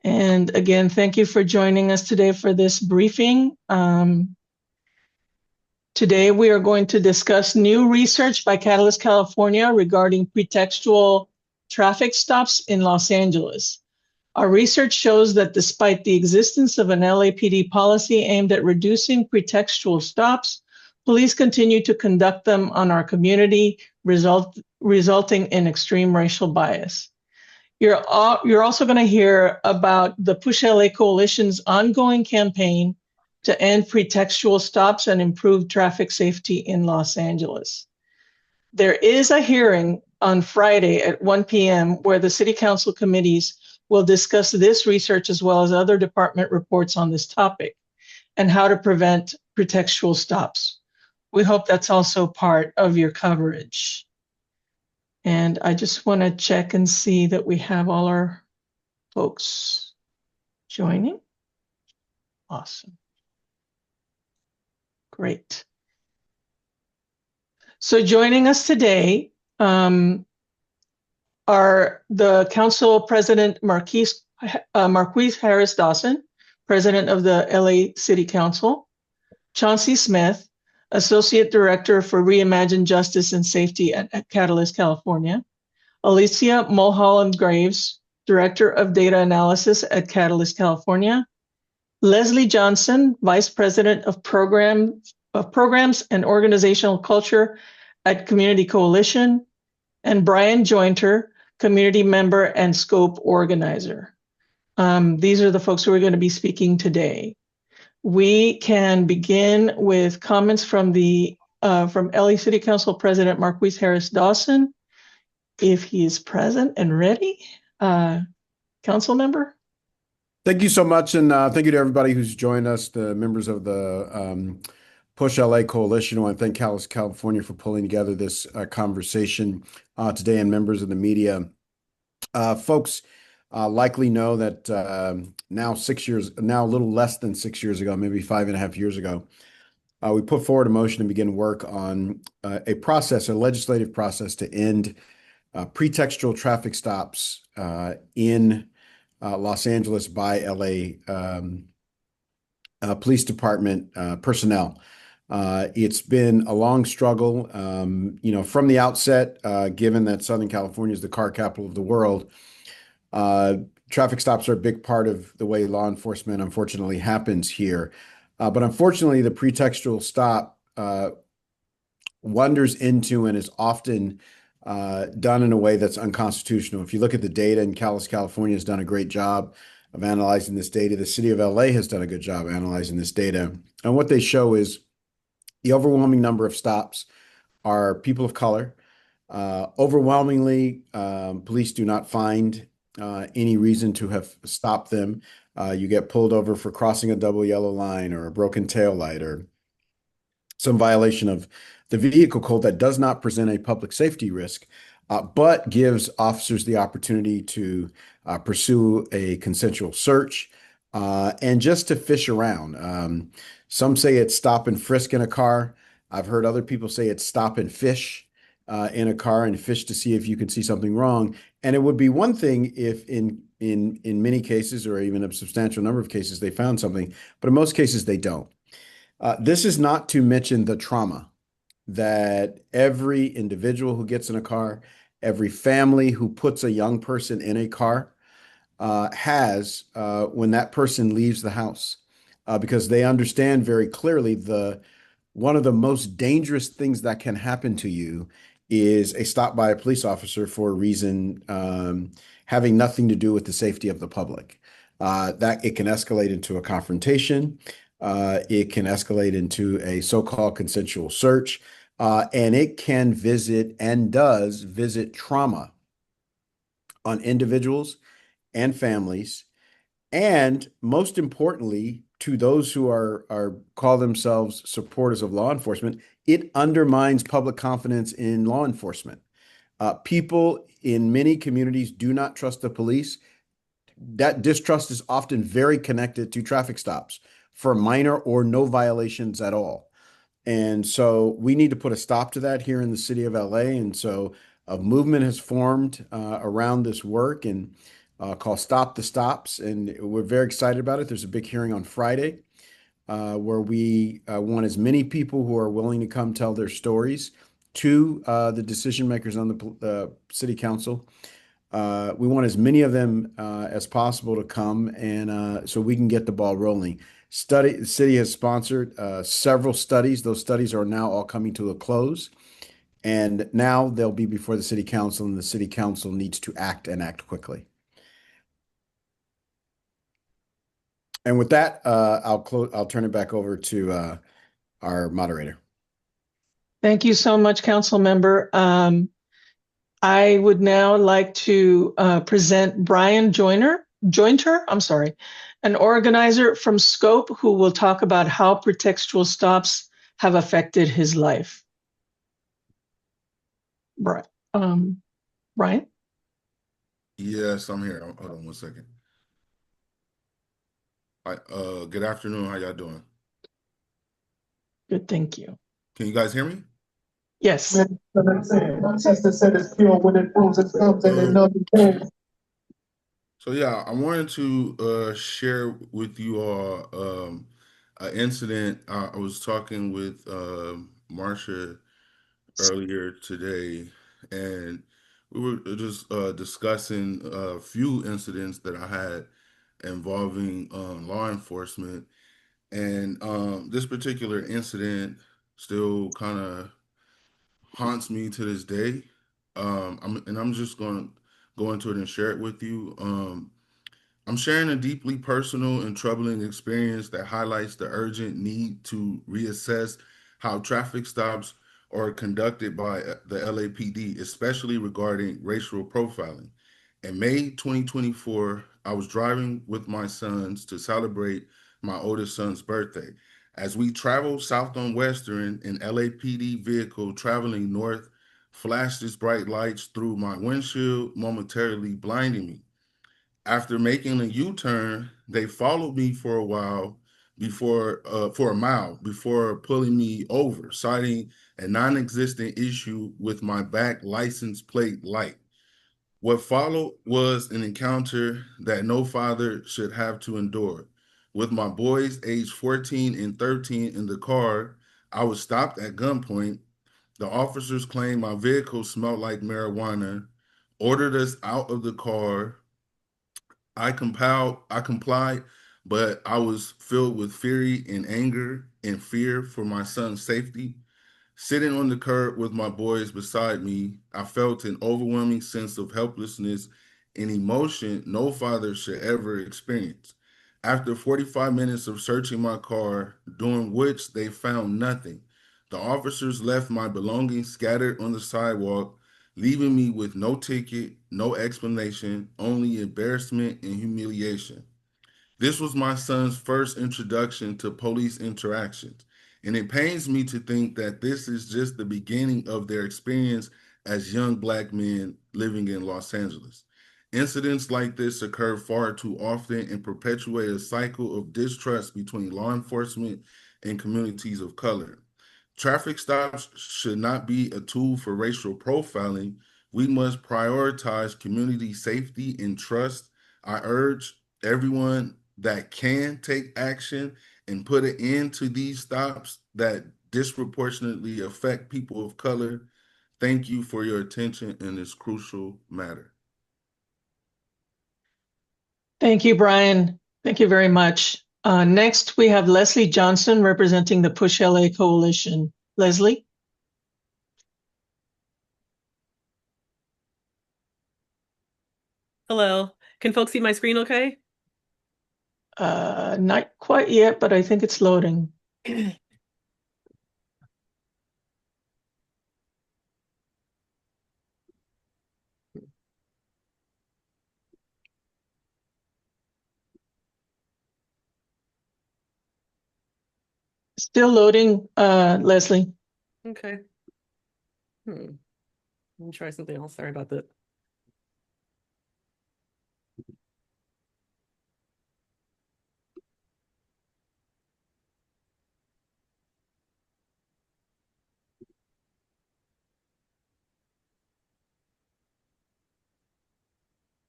And again, thank you for joining us today for this briefing. Today, we are going to discuss new research by Catalyst California regarding pretextual traffic stops in Los Angeles. Our research shows that despite the existence of an LAPD policy aimed at reducing pretextual stops, police continue to conduct them on our community, resulting in extreme racial bias. You're also going to hear about the Push LA Coalition's ongoing campaign to end pretextual stops and improve traffic safety in Los Angeles. There is a hearing on Friday at 1 p.m. where the City Council committees will discuss this research as well as other department reports on this topic and how to prevent pretextual stops. We hope that's also part of your coverage. And I just want to check and see that we have all our folks joining. Awesome. Great. So joining us today are the Council President Marquise Harris Dawson, President of the LA City Council, Chauncey Smith, Associate Director for Reimagined Justice and Safety at Catalyst California, Alicia Mulholland Graves, Director of Data Analysis at Catalyst California, Leslie Johnson, Vice President of Programs and Organizational Culture at Community Coalition, and Brian Jointer, Community Member and Scope Organizer. These are the folks who are going to be speaking today. We can begin with comments from LA City Council President Marquise Harris Dawson, if he is present and ready. Council member? Thank you so much, and thank you to everybody who's joined us, the members of the Push LA Coalition. I want to thank Catalyst California for pulling together this conversation today, and members of the media. Folks likely know that now a little less than 6 years ago, maybe 5.5 years ago, we put forward a motion to begin work on a legislative process to end pretextual traffic stops in Los Angeles by LA Police Department personnel. It's been a long struggle, from the outset, given that Southern California is the car capital of the world. Traffic stops are a big part of the way law enforcement, unfortunately, happens here. But unfortunately, the pretextual stop wanders into and is often done in a way that's unconstitutional. If you look at the data, and California has done a great job of analyzing this data. The city of LA has done a good job analyzing this data. And what they show is the overwhelming number of stops are people of color. Overwhelmingly, police do not find any reason to have stopped them. You get pulled over for crossing a double yellow line or a broken tail light or some violation of the vehicle code that does not present a public safety risk, but gives officers the opportunity to pursue a consensual search and just to fish around. Some say it's stop and frisk in a car. I've heard other people say it's stop and fish in a car, and fish to see if you can see something wrong. And it would be one thing if in many cases, or even a substantial number of cases, they found something, but in most cases they don't. This is not to mention the trauma that every individual who gets in a car, every family who puts a young person in a car has when that person leaves the house, because they understand very clearly one of the most dangerous things that can happen to you is a stop by a police officer for a reason having nothing to do with the safety of the public. That it can escalate into a confrontation. It can escalate into a so-called consensual search, and it can visit and does visit trauma on individuals and families, and most importantly, to those who call themselves supporters of law enforcement, it undermines public confidence in law enforcement. People in many communities do not trust the police. That distrust is often very connected to traffic stops for minor or no violations at all. And so we need to put a stop to that here in the city of LA. And so a movement has formed around this work. And called Stop the Stops, and we're very excited about it. There's a big hearing on Friday where we want as many people who are willing to come tell their stories to the decision makers on the city council. We want as many of them as possible to come, and so we can get the ball rolling. The city has sponsored several studies. Those studies are now all coming to a close, and now they'll be before the city council, and the city council needs to act and act quickly. And with that, I'll turn it back over to our moderator. Thank you so much, Council Member. I would now like to present Brian Jointer, I'm sorry, an organizer from Scope who will talk about how pretextual stops have affected his life. Brian? Yes, I'm here. Hold on one second. Good afternoon. How y'all doing? Good, thank you. Can you guys hear me? Yes. So yeah, I wanted to share with you all an incident. I was talking with Marsha earlier today, and we were just discussing a few incidents that I had involving law enforcement. And this particular incident still kind of haunts me to this day. I'm just going to go into it and share it with you. I'm sharing a deeply personal and troubling experience that highlights the urgent need to reassess how traffic stops are conducted by the LAPD, especially regarding racial profiling. In May 2024, I was driving with my sons to celebrate my oldest son's birthday. As we traveled south on Western, an LAPD vehicle traveling north flashed its bright lights through my windshield, momentarily blinding me. After making a U-turn, they followed me for a mile before pulling me over, citing a non-existent issue with my back license plate light. What followed was an encounter that no father should have to endure. With my boys aged 14 and 13 in the car, I was stopped at gunpoint. The officers claimed my vehicle smelled like marijuana, ordered us out of the car. I complied, but I was filled with fury and anger and fear for my son's safety. Sitting on the curb with my boys beside me, I felt an overwhelming sense of helplessness and emotion no father should ever experience. After 45 minutes of searching my car, during which they found nothing, the officers left my belongings scattered on the sidewalk, leaving me with no ticket, no explanation, only embarrassment and humiliation. This was my son's first introduction to police interactions, and it pains me to think that this is just the beginning of their experience as young Black men living in Los Angeles. Incidents like this occur far too often and perpetuate a cycle of distrust between law enforcement and communities of color. Traffic stops should not be a tool for racial profiling. We must prioritize community safety and trust. I urge everyone that can take action and put an end to these stops that disproportionately affect people of color. Thank you for your attention in this crucial matter. Thank you, Brian. Thank you very much. Next, we have Leslie Johnson representing the Push LA Coalition. Leslie? Hello. Can folks see my screen okay? Not quite yet, but I think it's loading. Still loading, Leslie. Okay. Let me try something else. Sorry about that.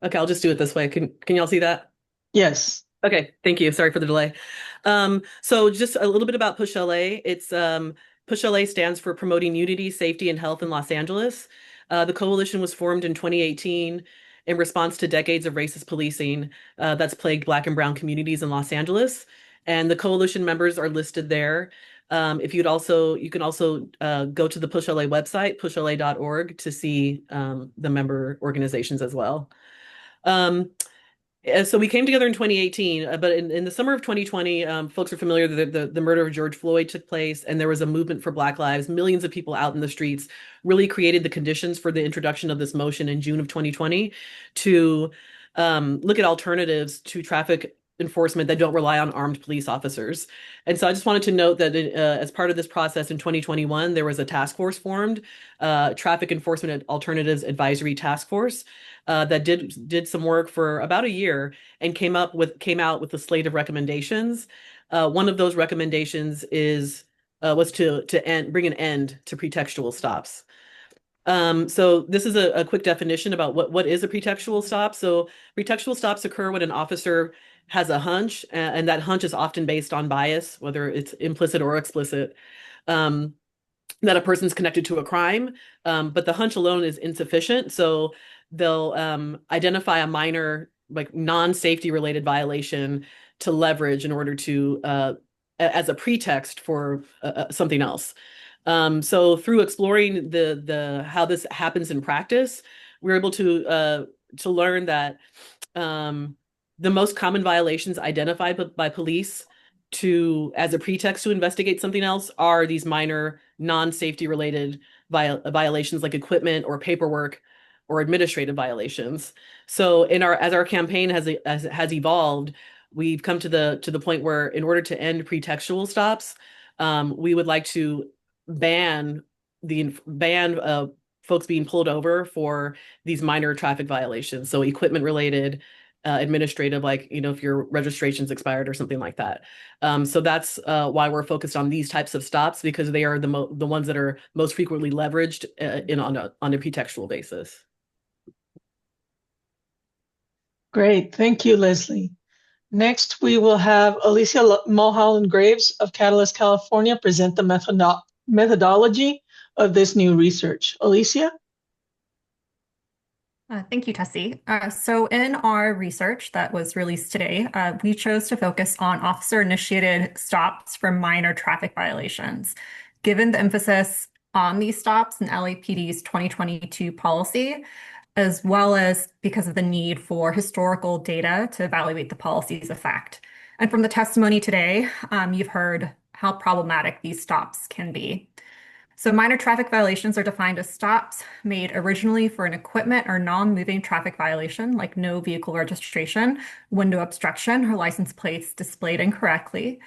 Okay, I'll just do it this way. Can y'all see that? Yes. Okay, thank you. Sorry for the delay. So just a little bit about Push LA. It's Push LA stands for Promoting Unity, Safety, and Health in Los Angeles. The coalition was formed in 2018 in response to decades of racist policing that's plagued Black and Brown communities in Los Angeles. And the coalition members are listed there. If you can also go to the Push LA website, pushla.org, to see the member organizations as well. So we came together in 2018, but in the summer of 2020, folks are familiar that the murder of George Floyd took place, and there was a movement for Black lives. Millions of people out in the streets really created the conditions for the introduction of this motion in June of 2020 to look at alternatives to traffic enforcement that don't rely on armed police officers. And so I just wanted to note that as part of this process in 2021, there was a task force formed, Traffic Enforcement Alternatives Advisory Task Force, that did some work for about a year and came out with a slate of recommendations. One of those recommendations was to bring an end to pretextual stops. So this is a quick definition about what is a pretextual stop. So pretextual stops occur when an officer has a hunch, and that hunch is often based on bias, whether it's implicit or explicit. That a person's connected to a crime, but the hunch alone is insufficient. So they'll identify a minor, like non-safety related violation to leverage in order to as a pretext for something else. So through exploring the how this happens in practice, we're able to learn that the most common violations identified by police as a pretext to investigate something else are these minor non-safety related violations like equipment or paperwork or administrative violations. So as our campaign has evolved, we've come to the point where in order to end pretextual stops, we would like to ban folks being pulled over for these minor traffic violations. So equipment related, administrative, like, if your registration's expired or something like that. So that's why we're focused on these types of stops, because they are the ones that are most frequently leveraged on a pretextual basis. Great. Thank you, Leslie. Next, we will have Alicia Mulholland Graves of Catalyst, California, present the methodology of this new research. Alicia? Thank you, Tessie. So in our research that was released today, we chose to focus on officer-initiated stops for minor traffic violations. Given the emphasis on these stops in LAPD's 2022 policy, as well as because of the need for historical data to evaluate the policy's effect. And from the testimony today, you've heard how problematic these stops can be. So minor traffic violations are defined as stops made originally for an equipment or non-moving traffic violation, like no vehicle registration, window obstruction, or license plates displayed incorrectly.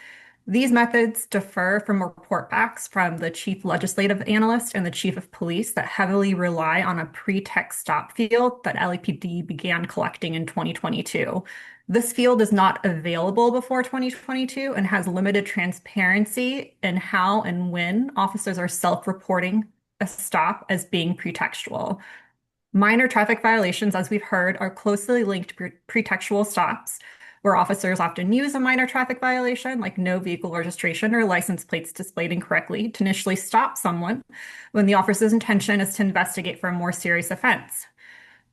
These methods differ from report backs from the chief legislative analyst and the chief of police that heavily rely on a pretext stop field that LAPD began collecting in 2022. This field is not available before 2022 and has limited transparency in how and when officers are self-reporting a stop as being pretextual. Minor traffic violations, as we've heard, are closely linked to pretextual stops, where officers often use a minor traffic violation, like no vehicle registration or license plates displayed incorrectly, to initially stop someone when the officer's intention is to investigate for a more serious offense.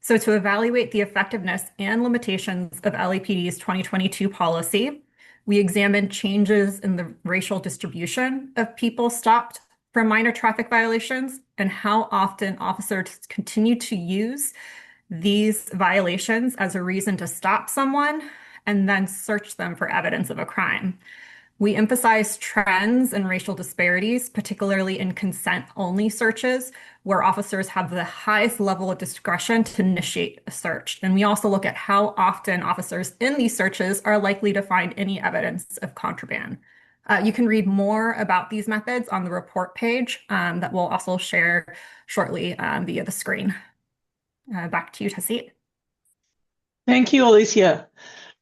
So to evaluate the effectiveness and limitations of LAPD's 2022 policy, we examined changes in the racial distribution of people stopped for minor traffic violations and how often officers continue to use these violations as a reason to stop someone and then search them for evidence of a crime. We emphasize trends and racial disparities, particularly in consent-only searches, where officers have the highest level of discretion to initiate a search. And we also look at how often officers in these searches are likely to find any evidence of contraband. You can read more about these methods on the report page that we'll also share shortly via the screen. Back to you, Tessie. Thank you, Alicia.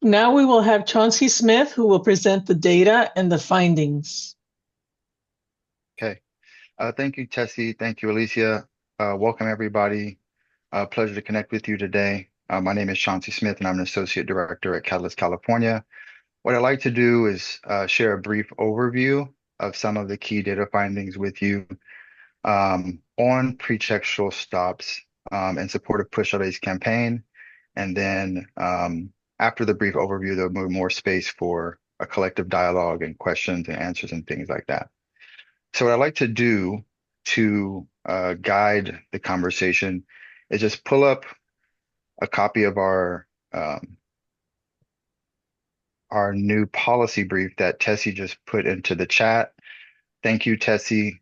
Now we will have Chauncey Smith, who will present the data and the findings. Okay. Thank you, Tessie. Thank you, Alicia. Welcome, everybody. Pleasure to connect with you today. My name is Chauncey Smith, and I'm an associate director at Catalyst California. What I'd like to do is share a brief overview of some of the key data findings with you on pretextual stops in support of Push LA's campaign. And then after the brief overview, there'll be more space for a collective dialogue and questions and answers and things like that. So what I'd like to do to guide the conversation is just pull up a copy of our new policy brief that Tessie just put into the chat. Thank you, Tessie.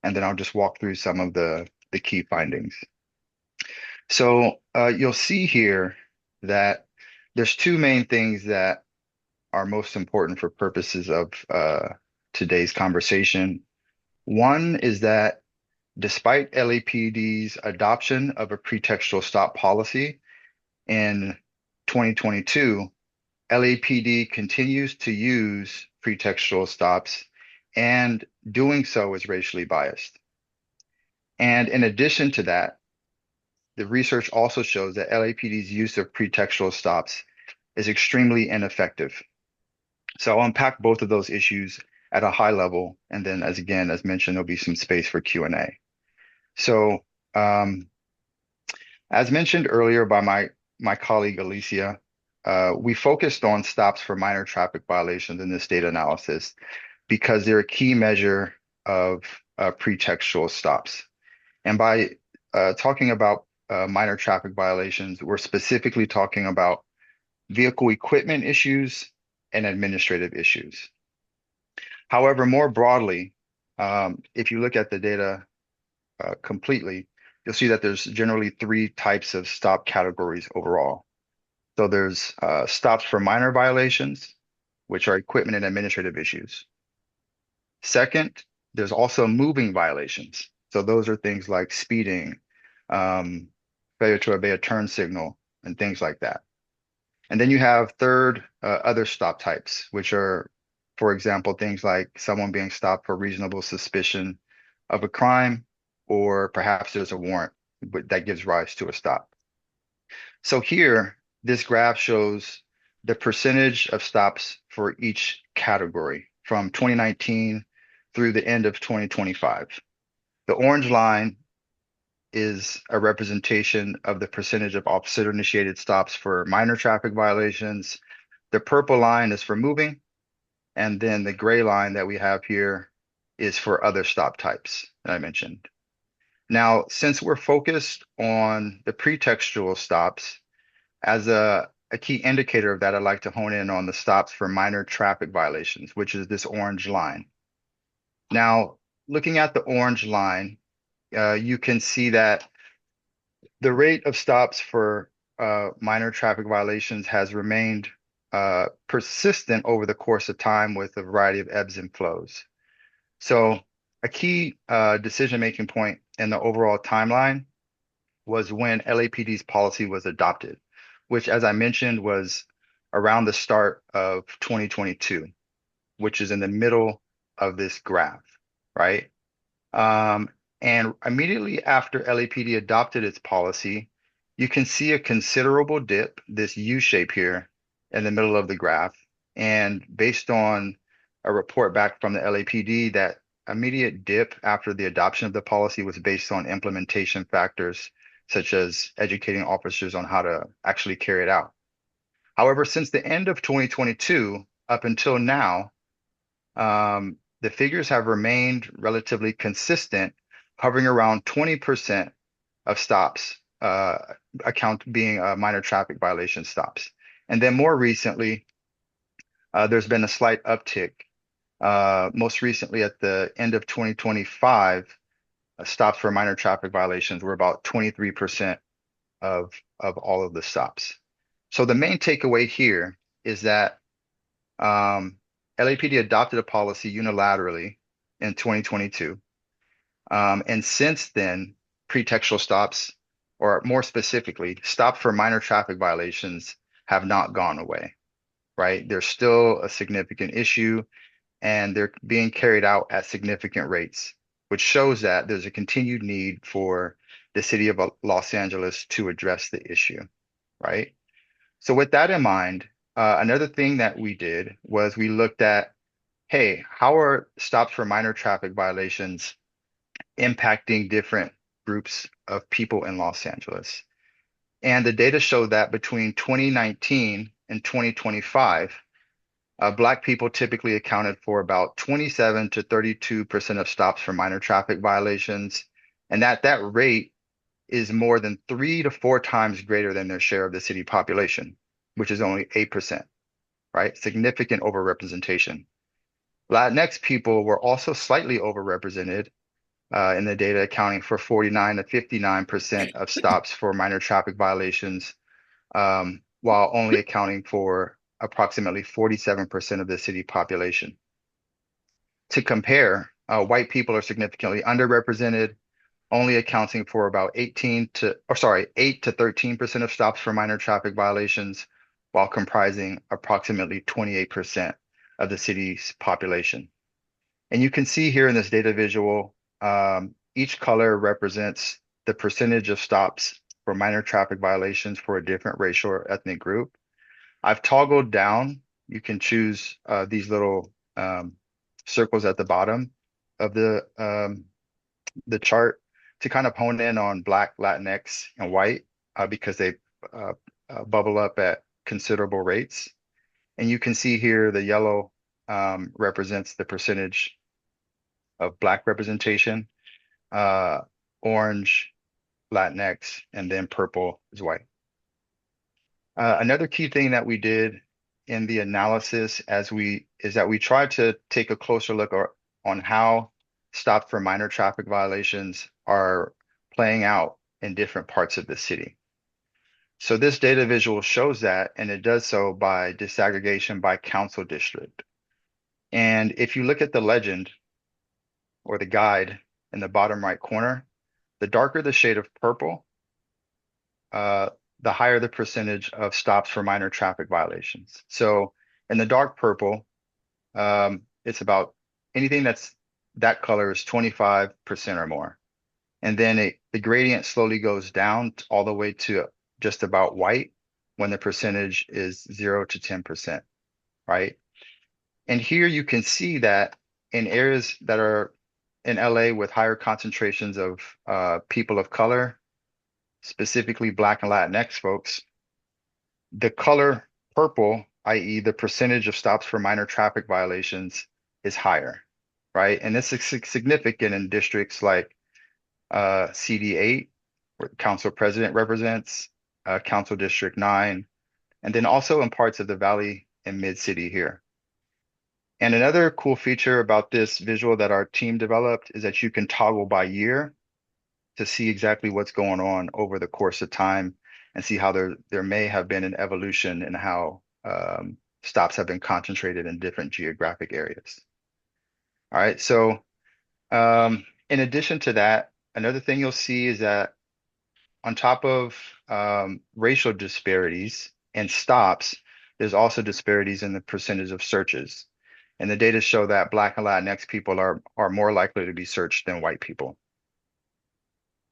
And then I'll just walk through some of the key findings. So you'll see here that there's two main things that are most important for purposes of today's conversation. One is that despite LAPD's adoption of a pretextual stop policy in 2022, LAPD continues to use pretextual stops, and doing so is racially biased. And in addition to that, the research also shows that LAPD's use of pretextual stops is extremely ineffective. So I'll unpack both of those issues at a high level, and then as mentioned, there'll be some space for Q&A. So as mentioned earlier by my colleague Alicia, we focused on stops for minor traffic violations in this data analysis because they're a key measure of pretextual stops. And by talking about minor traffic violations, we're specifically talking about vehicle equipment issues and administrative issues. However, more broadly, if you look at the data completely, you'll see that there's generally three types of stop categories overall. So there's stops for minor violations, which are equipment and administrative issues. Second, there's also moving violations. So those are things like speeding, failure to obey a turn signal, and things like that. And then you have third, other stop types, which are, for example, things like someone being stopped for reasonable suspicion of a crime, or perhaps there's a warrant that gives rise to a stop. So here, this graph shows the percentage of stops for each category from 2019 through the end of 2025. The orange line is a representation of the percentage of officer-initiated stops for minor traffic violations. The purple line is for moving, and then the gray line that we have here is for other stop types that I mentioned. Now, since we're focused on the pretextual stops, as a key indicator of that, I'd like to hone in on the stops for minor traffic violations, which is this orange line. Now, looking at the orange line, you can see that the rate of stops for minor traffic violations has remained persistent over the course of time with a variety of ebbs and flows. So a key decision-making point in the overall timeline was when LAPD's policy was adopted, which, as I mentioned, was around the start of 2022, which is in the middle of this graph, right? And immediately after LAPD adopted its policy, you can see a considerable dip, this U shape here in the middle of the graph. And based on a report back from the LAPD, that immediate dip after the adoption of the policy was based on implementation factors, such as educating officers on how to actually carry it out. However, since the end of 2022 up until now, the figures have remained relatively consistent, hovering around 20% of stops being minor traffic violation stops. And then more recently, there's been a slight uptick. Most recently at the end of 2025, stops for minor traffic violations were about 23% of all of the stops. So the main takeaway here is that LAPD adopted a policy unilaterally in 2022. And since then, pretextual stops, or more specifically, stops for minor traffic violations, have not gone away, right? There's still a significant issue, and they're being carried out at significant rates, which shows that there's a continued need for the city of Los Angeles to address the issue, right? So with that in mind, another thing that we did was we looked at, hey, how are stops for minor traffic violations impacting different groups of people in Los Angeles? And the data showed that between 2019 and 2025, Black people typically accounted for about 27 to 32% of stops for minor traffic violations. And that rate is more than 3 to 4 times greater than their share of the city population, which is only 8%, right? Significant overrepresentation. Latinx people were also slightly overrepresented in the data, accounting for 49 to 59% of stops for minor traffic violations, while only accounting for approximately 47% of the city population. To compare, white people are significantly underrepresented, only accounting for about 8 to 13% of stops for minor traffic violations, while comprising approximately 28% of the city's population. And you can see here in this data visual, each color represents the percentage of stops for minor traffic violations for a different racial or ethnic group. I've toggled down. You can choose these little circles at the bottom of the chart to kind of hone in on Black, Latinx, and white because they bubble up at considerable rates. And you can see here the yellow represents the percentage of Black representation, orange, Latinx, and then purple is white. Another key thing that we did in the analysis is that we tried to take a closer look on how stops for minor traffic violations are playing out in different parts of the city. So this data visual shows that, and it does so by disaggregation by council district. And if you look at the legend or the guide in the bottom right corner, the darker the shade of purple, the higher the percentage of stops for minor traffic violations. So in the dark purple, it's about anything that color is 25% or more. And then the gradient slowly goes down all the way to just about white when the percentage is 0 to 10%, right? And here you can see that in areas that are in LA with higher concentrations of people of color, specifically Black and Latinx folks, the color purple, i.e. the percentage of stops for minor traffic violations, is higher, right? And this is significant in districts like CD8, where the council president represents, Council District 9, and then also in parts of the Valley and Mid-City here. And another cool feature about this visual that our team developed is that you can toggle by year to see exactly what's going on over the course of time and see how there may have been an evolution in how stops have been concentrated in different geographic areas. All right, so in addition to that, another thing you'll see is that on top of racial disparities and stops, there's also disparities in the percentage of searches. And the data show that Black and Latinx people are more likely to be searched than white people.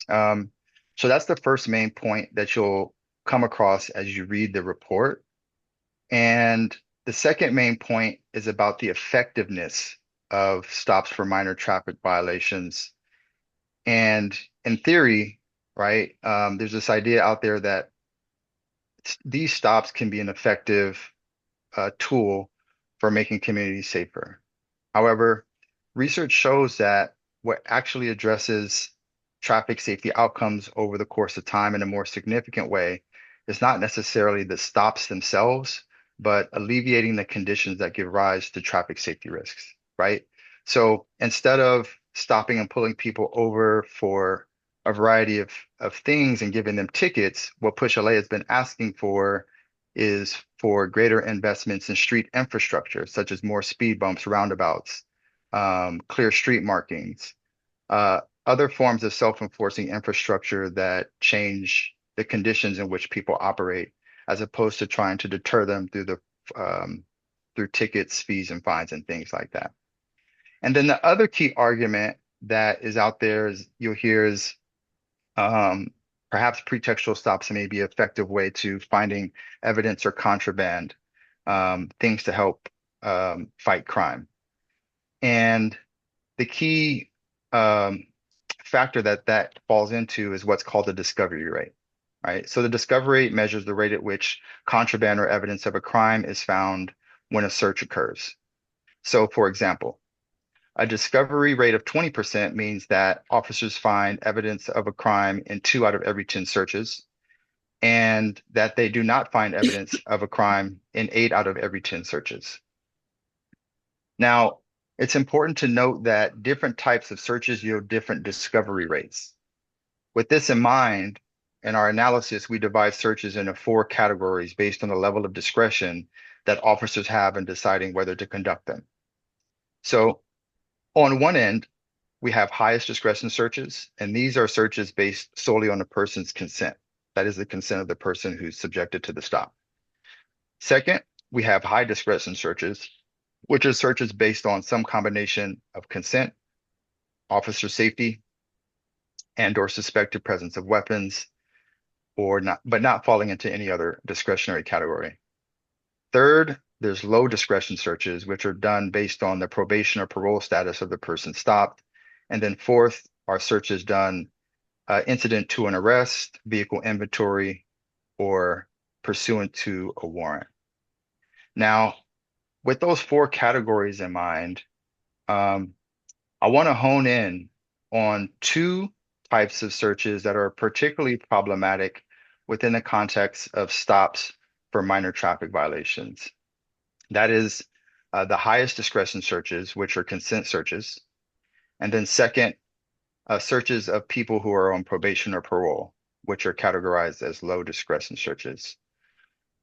So that's the first main point that you'll come across as you read the report. And the second main point is about the effectiveness of stops for minor traffic violations. And in theory, right, there's this idea out there that these stops can be an effective tool for making communities safer. However, research shows that what actually addresses traffic safety outcomes over the course of time in a more significant way is not necessarily the stops themselves, but alleviating the conditions that give rise to traffic safety risks, right? So instead of stopping and pulling people over for a variety of things and giving them tickets, what Push LA has been asking for is for greater investments in street infrastructure, such as more speed bumps, roundabouts, clear street markings, other forms of self-enforcing infrastructure that change the conditions in which people operate, as opposed to trying to deter them through tickets, fees, and fines and things like that. And then the other key argument that is out there is you'll hear is perhaps pretextual stops may be an effective way to finding evidence or contraband, things to help fight crime. And the key factor that falls into is what's called the discovery rate, right? So the discovery rate measures the rate at which contraband or evidence of a crime is found when a search occurs. So, for example, a discovery rate of 20% means that officers find evidence of a crime in 2 out of every 10 searches, and that they do not find evidence of a crime in 8 out of every 10 searches. Now, it's important to note that different types of searches yield different discovery rates. With this in mind, in our analysis, we divide searches into 4 categories based on the level of discretion that officers have in deciding whether to conduct them. So on one end, we have highest discretion searches, and these are searches based solely on the person's consent. That is the consent of the person who's subjected to the stop. Second, we have high discretion searches, which are searches based on some combination of consent, officer safety, and/or suspected presence of weapons, or not, but not falling into any other discretionary category. Third, there's low discretion searches, which are done based on the probation or parole status of the person stopped. And then fourth are searches done incident to an arrest, vehicle inventory, or pursuant to a warrant. Now, with those 4 categories in mind, I want to hone in on 2 types of searches that are particularly problematic within the context of stops for minor traffic violations. That is the highest discretion searches, which are consent searches. And then second, searches of people who are on probation or parole, which are categorized as low discretion searches.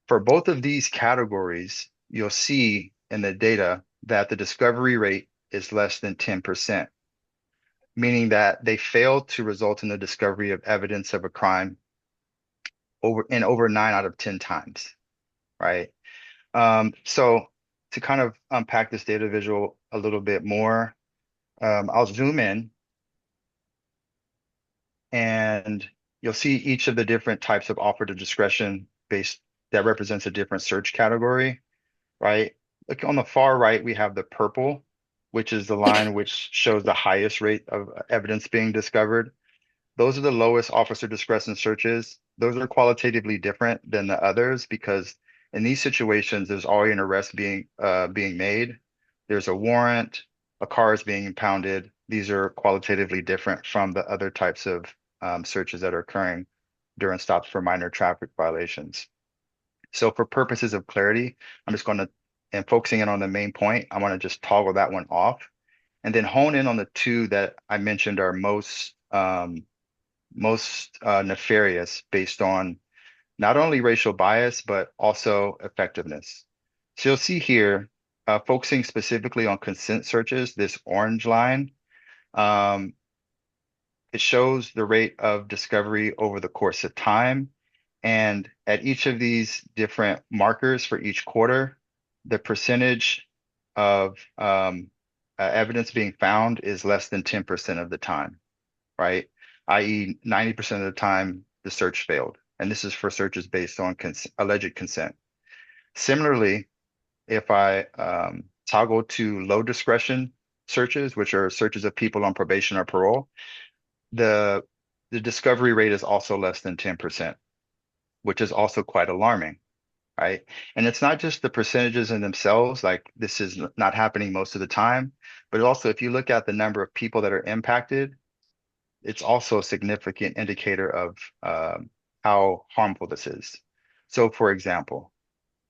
For both of these categories, you'll see in the data that the discovery rate is less than 10%, meaning that they fail to result in the discovery of evidence of a crime over 9 out of 10 times, right? So to kind of unpack this data visual a little bit more, I'll zoom in, and you'll see each of the different types of offer to discretion based that represents a different search category, right? Look on the far right, we have the purple, which is the line which shows the highest rate of evidence being discovered. Those are the lowest officer discretion searches. Those are qualitatively different than the others because in these situations, there's already an arrest being made. There's a warrant, a car is being impounded. These are qualitatively different from the other types of searches that are occurring during stops for minor traffic violations. So for purposes of clarity, I'm just going to, and focusing in on the main point, I want to just toggle that one off and then hone in on the 2 that I mentioned are most nefarious based on not only racial bias, but also effectiveness. So you'll see here, focusing specifically on consent searches, this orange line, it shows the rate of discovery over the course of time. And at each of these different markers for each quarter, the percentage of evidence being found is less than 10% of the time, right? i.e. 90% of the time the search failed. And this is for searches based on alleged consent. Similarly, if I toggle to low discretion searches, which are searches of people on probation or parole, the discovery rate is also less than 10%, which is also quite alarming, right? And it's not just the percentages in themselves, like this is not happening most of the time, but also if you look at the number of people that are impacted, it's also a significant indicator of how harmful this is. So for example,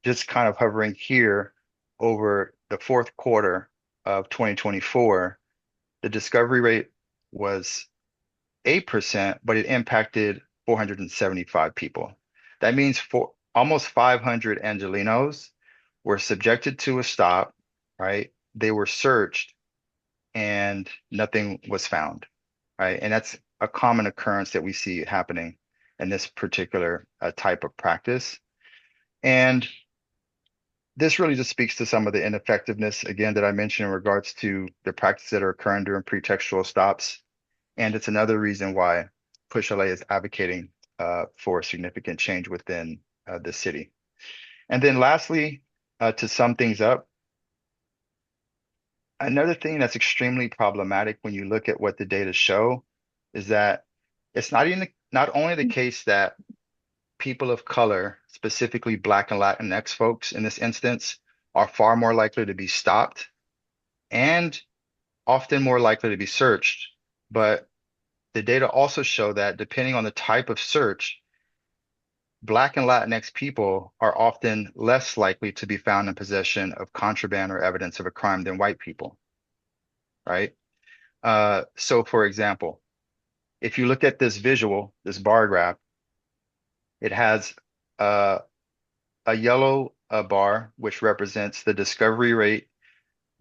just kind of hovering here over the 4th quarter of 2024, the discovery rate was 8%, but it impacted 475 people. That means for almost 500 Angelenos were subjected to a stop, right? They were searched and nothing was found, right? And that's a common occurrence that we see happening in this particular type of practice. And this really just speaks to some of the ineffectiveness, again, that I mentioned in regards to the practices that are occurring during pretextual stops. And it's another reason why Push LA is advocating for significant change within the city. And then lastly, to sum things up, another thing that's extremely problematic when you look at what the data show is that it's not only the case that people of color, specifically Black and Latinx folks in this instance, are far more likely to be stopped and often more likely to be searched. But the data also show that depending on the type of search, Black and Latinx people are often less likely to be found in possession of contraband or evidence of a crime than white people, right? So for example, if you look at this visual, this bar graph, it has a yellow bar, which represents the discovery rate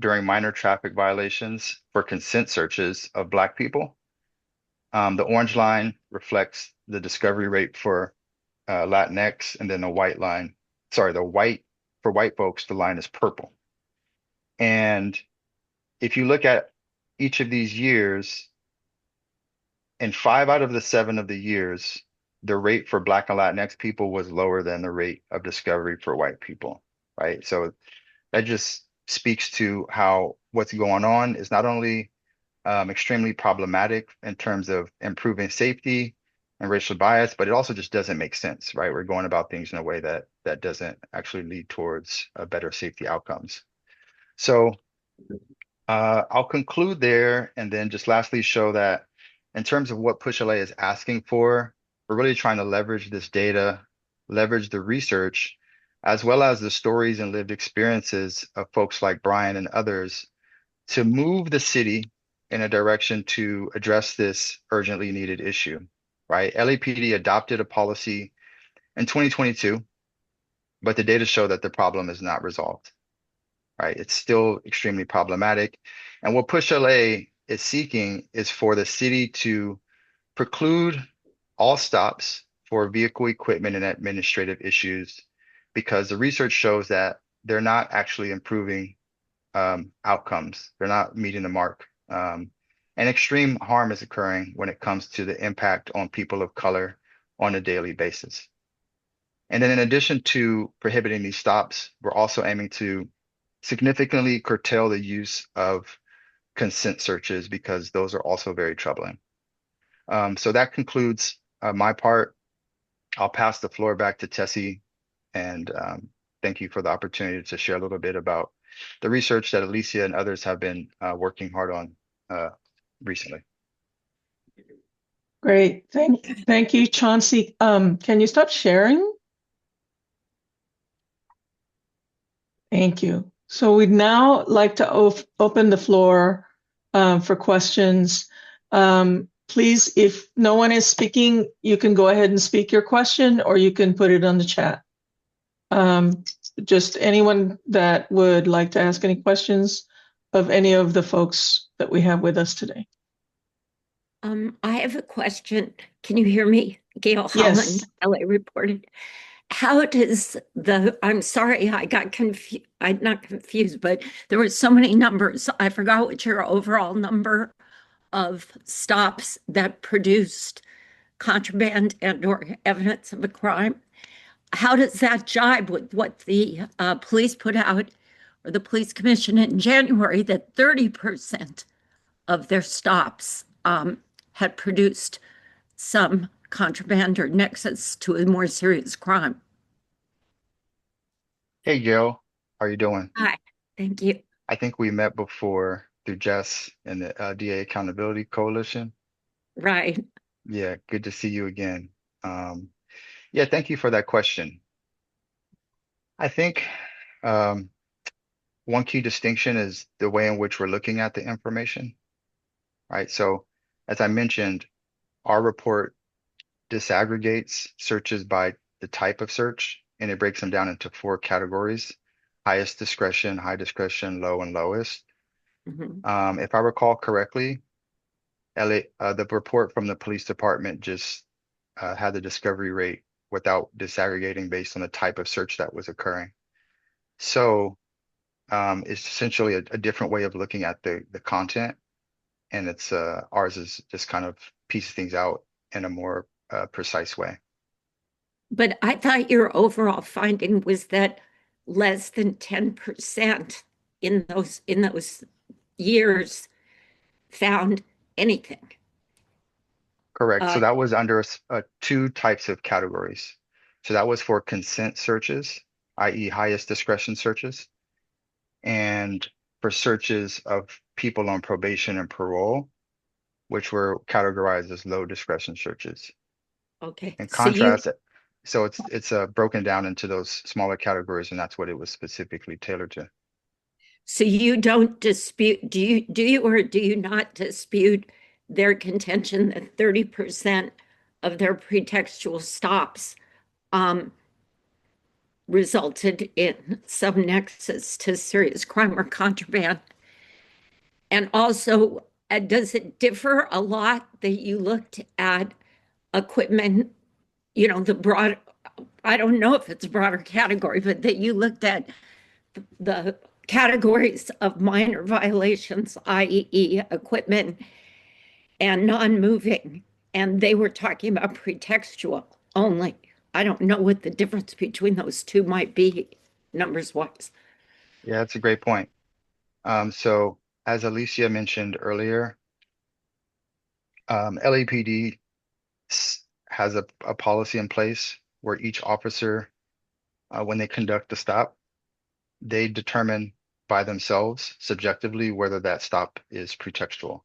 during minor traffic violations for consent searches of Black people. The orange line reflects the discovery rate for Latinx, and then the white line, sorry, for white folks, the line is purple. And if you look at each of these years, in 5 out of the 7 of the years, the rate for Black and Latinx people was lower than the rate of discovery for white people, right? So that just speaks to how what's going on is not only extremely problematic in terms of improving safety and racial bias, but it also just doesn't make sense, right? We're going about things in a way that doesn't actually lead towards better safety outcomes. So I'll conclude there and then just lastly show that in terms of what Push LA is asking for, we're really trying to leverage this data, leverage the research, as well as the stories and lived experiences of folks like Brian and others to move the city in a direction to address this urgently needed issue, right? LAPD adopted a policy in 2022, but the data show that the problem is not resolved, right? It's still extremely problematic. And what Push LA is seeking is for the city to preclude all stops for vehicle equipment and administrative issues because the research shows that they're not actually improving outcomes. They're not meeting the mark. And extreme harm is occurring when it comes to the impact on people of color on a daily basis. And then in addition to prohibiting these stops, we're also aiming to significantly curtail the use of consent searches because those are also very troubling. So that concludes my part. I'll pass the floor back to Tessie, and thank you for the opportunity to share a little bit about the research that Alicia and others have been working hard on recently. Great. Thank you, Chauncey. Can you stop sharing? Thank you. So we'd now like to open the floor for questions. Please, if no one is speaking, you can go ahead and speak your question, or you can put it on the chat. Just anyone that would like to ask any questions of any of the folks that we have with us today. I have a question. Can you hear me? Gail Yes. Holland, LA reported. How does I'm sorry, I got confused. I'm not confused, but there were so many numbers. I forgot what your overall number of stops that produced contraband and or evidence of a crime. How does that jibe with what the police put out, or the police commission in January, that 30% of their stops had produced some contraband or nexus to a more serious crime? Hey, Gail, how are you doing? Hi, thank you. I think we met before through Jess and the DA Accountability Coalition. Right. Yeah, good to see you again. Yeah, thank you for that question. I think one key distinction is the way in which we're looking at the information, right? So as I mentioned, our report disaggregates searches by the type of search, and it breaks them down into 4 categories: highest discretion, high discretion, low, and lowest. Mm-hmm. If I recall correctly, the report from the police department just had the discovery rate without disaggregating based on the type of search that was occurring. So it's essentially a different way of looking at the content, and it's ours is just kind of piece things out in a more precise way. But I thought your overall finding was that less than 10% in those years found anything. Correct. So Uh, that was under two types of categories. So that was for consent searches, i.e. highest discretion searches, and for searches of people on probation and parole, which were categorized as low discretion searches. okay. In So you contrast, so it's broken down into those smaller categories, and that's what it was specifically tailored to. so you don't dispute, do you or do you not dispute their contention that 30% of their pretextual stops resulted in some nexus to serious crime or contraband? And also, does it differ a lot that you looked at equipment, the broad, I don't know if it's a broader category, but that you looked at the categories of minor violations, i.e., equipment and non moving, and they were talking about pretextual only? I don't know what the difference between those two might be, numbers wise. Yeah, that's a great point. So as Alicia mentioned earlier, LAPD has a policy in place where each officer, when they conduct a stop, they determine by themselves subjectively whether that stop is pretextual,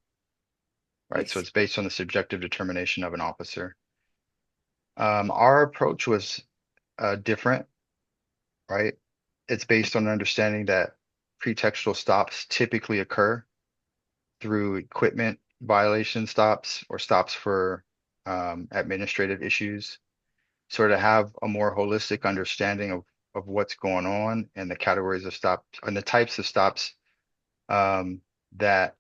right? So it's based on the subjective determination of an officer. Our approach was different, right? It's based on understanding that pretextual stops typically occur through equipment violation stops or stops for administrative issues. Sort of have a more holistic understanding of what's going on and the categories of stops and the types of stops um, that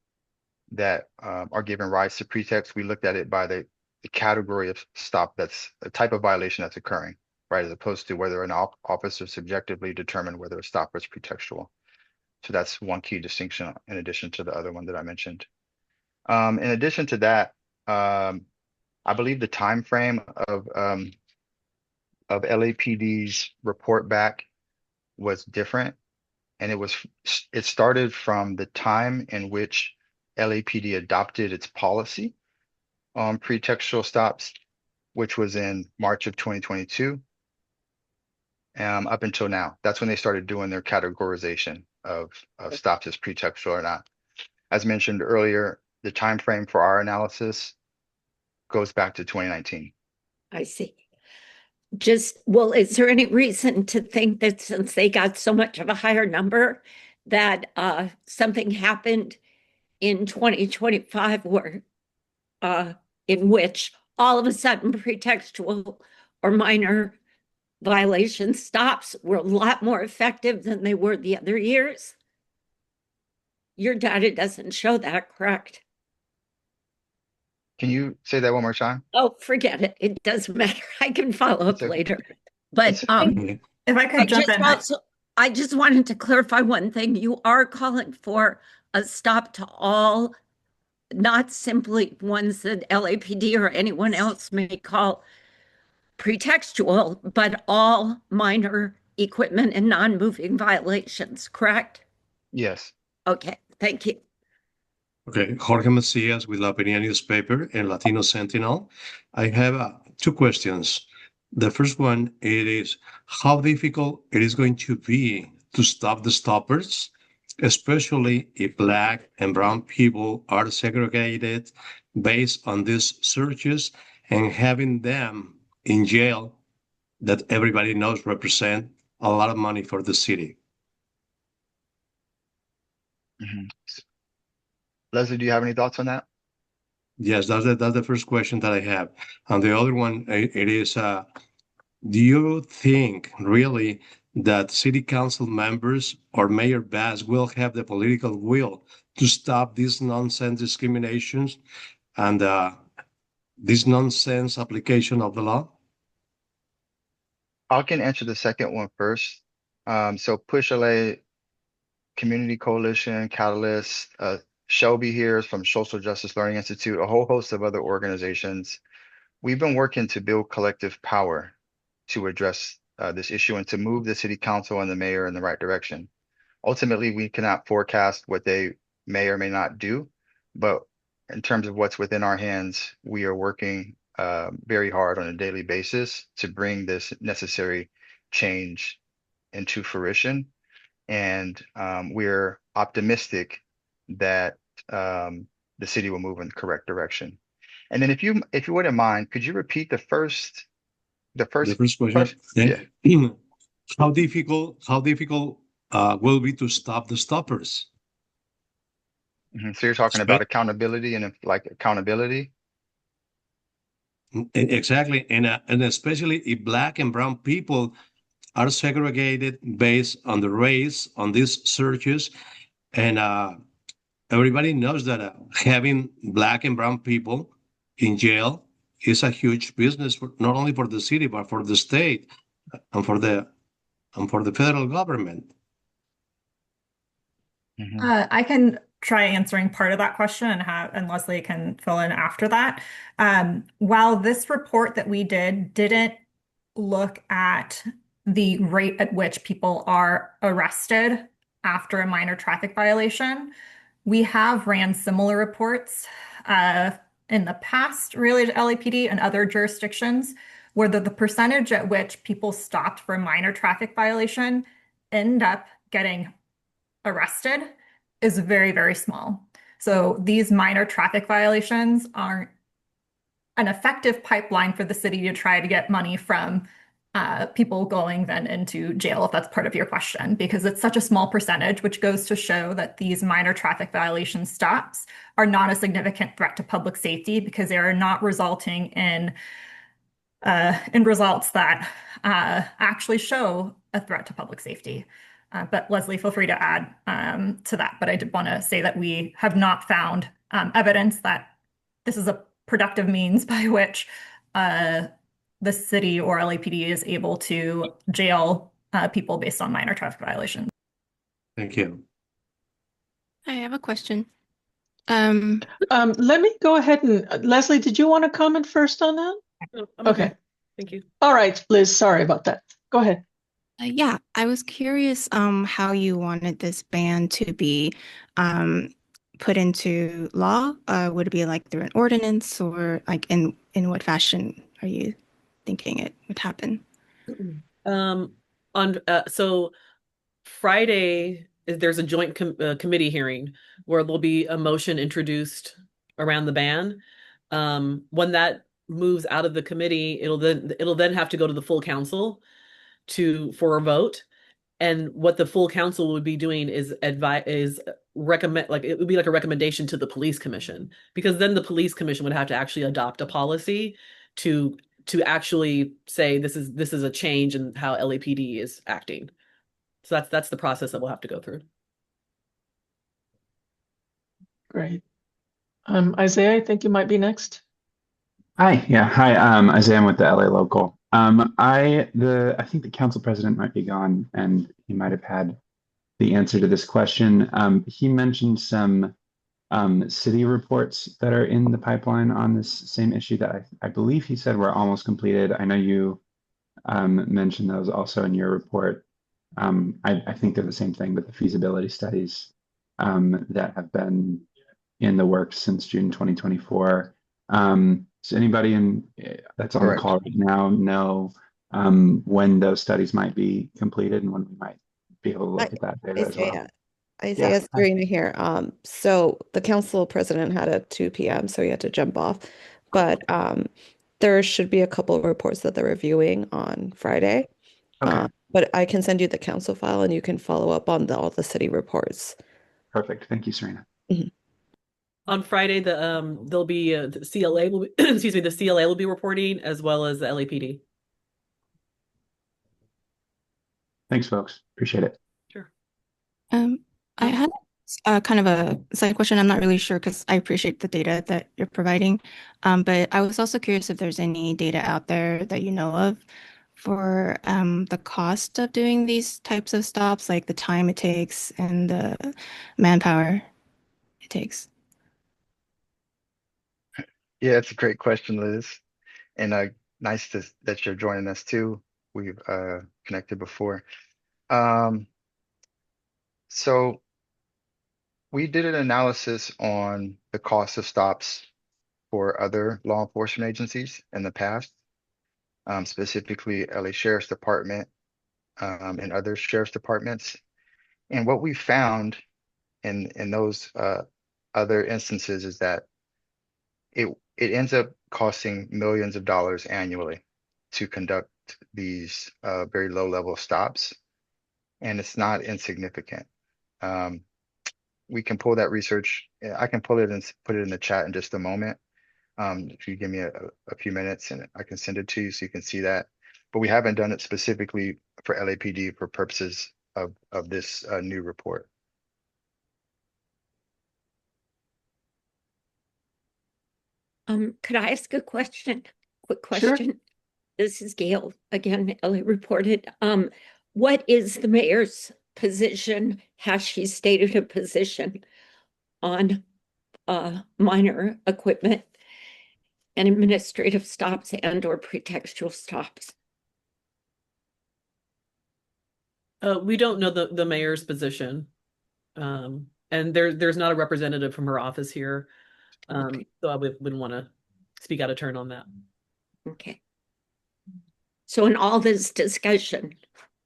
are given rise to pretext. We looked at it by the category of stop that's a type of violation that's occurring, right? As opposed to whether an officer subjectively determined whether a stop was pretextual. So that's one key distinction in addition to the other one that I mentioned. In addition to that, I believe the time frame of LAPD's report back was different, and it started from the time in which LAPD adopted its policy on pretextual stops, which was in March of 2022, up until now. That's when they started doing their categorization of stops as pretextual or not. As mentioned earlier, the time frame for our analysis goes back to 2019. I see. Well, is there any reason to think that since they got so much of a higher number, that something happened in 2025 where in which all of a sudden pretextual or minor violation stops were a lot more effective than they were the other years? Your data doesn't show that, correct? Can you say that one more time? Oh, forget it. It doesn't matter. I can follow up It's okay. later. But If I could jump in. I just wanted to clarify one thing. You are calling for a stop to all, not simply ones that LAPD or anyone else may call pretextual, but all minor equipment and non-moving violations, correct? Yes. Okay, thank you. Okay, Jorge Macias with La Opinión newspaper and Latino Sentinel. I have two questions. The first one, it is how difficult it is going to be to stop the stoppers, especially if Black and brown people are segregated based on these searches and having them in jail that everybody knows represent a lot of money for the city. Mm-hmm. Leslie, do you have any thoughts on that? Yes, that's the first question that I have. And the other one, it is, do you think really that city council members or Mayor Bass will have the political will to stop these nonsense discriminations and this nonsense application of the law? I can answer the second one first. So Push LA Community Coalition, Catalyst, Shelby here is from Social Justice Learning Institute, a whole host of other organizations. We've been working to build collective power to address this issue and to move the city council and the mayor in the right direction. Ultimately, we cannot forecast what they may or may not do, but in terms of what's within our hands, we are working very hard on a daily basis to bring this necessary change into fruition. And we're optimistic that the city will move in the correct direction. And then if you wouldn't mind, could you repeat the first question? Yeah. How difficult will be to stop the stoppers? So you're talking about accountability and accountability? Exactly. And especially if Black and brown people are segregated based on the race on these searches. And everybody knows that having Black and brown people in jail is a huge business, not only for the city, but for the state and for the federal government. I can try answering part of that question and Leslie can fill in after that. While this report that we didn't look at the rate at which people are arrested after a minor traffic violation, we have ran similar reports in the past related to LAPD and other jurisdictions where the percentage at which people stopped for a minor traffic violation end up getting arrested is very, very small. So these minor traffic violations aren't an effective pipeline for the city to try to get money from people going then into jail, if that's part of your question, because it's such a small percentage, which goes to show that these minor traffic violation stops are not a significant threat to public safety because they are not resulting in results that actually show a threat to public safety. But Leslie, feel free to add to that. But I did want to say that we have not found evidence that this is a productive means by which the city or LAPD is able to jail people based on minor traffic violations. Thank you. I have a question. Let me go ahead and Leslie, did you want to comment first on that? No, I'm Okay. Thank you. All right, Liz, sorry about that. Go ahead. Yeah, I was curious how you wanted this ban to be put into law. Would it be like through an ordinance or like in what fashion are you thinking it would happen? So Friday there's a joint committee hearing where there'll be a motion introduced around the ban. When that moves out of the committee, it'll then have to go to the full council for a vote. And what the full council would be doing is recommend, like it would be like a recommendation to the police commission, because then the police commission would have to actually adopt a policy to actually say this is a change in how LAPD is acting. So that's the process that we'll have to go through. Great. Isaiah, I think you might be next. Hi, yeah, hi. Isaiah, I'm with the LA Local. I think the council president might be gone, and he might have had the answer to this question. He mentioned some city reports that are in the pipeline on this same issue that I believe he said were almost completed. I know you mentioned those also in your report. I think they're the same thing, but the feasibility studies that have been in the works since June 2024. Does anybody that's on the call right now know when those studies might be completed and when we might be able to look at that data as well? Isaiah Serena here. So the council president had at 2 p.m., so he had to jump off. But there should be a couple of reports that they're reviewing on Friday. Okay. But I can send you the council file and you can follow up on all the city reports. Perfect. Thank you, Serena. On Friday, there'll be the CLA will be, excuse me, the CLA will be reporting as well as the LAPD. Thanks, folks. Appreciate it. Sure. I had kind of a side question. I'm not really sure because I appreciate the data that you're providing. But I was also curious if there's any data out there that you know of for the cost of doing these types of stops, like the time it takes and the manpower it takes. Yeah, it's a great question, Liz. And nice that you're joining us too. we've connected before. Um, so we did an analysis on the cost of stops for other law enforcement agencies in the past, specifically LA Sheriff's Department and other sheriff's departments. And what we found in those other instances is that it ends up costing millions of dollars annually to conduct these very low level stops, and it's not insignificant. Um, we can pull that research. I can pull it and put it in the chat in just a moment. If you give me a few minutes, and I can send it to you so you can see that. But we haven't done it specifically for LAPD for purposes of this new report. Could I ask a question? Quick Sure. question. This is Gail again, LA Reported. What is the mayor's position? Has she stated a position on minor equipment and administrative stops and/or pretextual stops? We don't know the mayor's position. And there's not a representative from her office here. Okay. So I wouldn't want to speak out of turn on that. Okay. So in all this discussion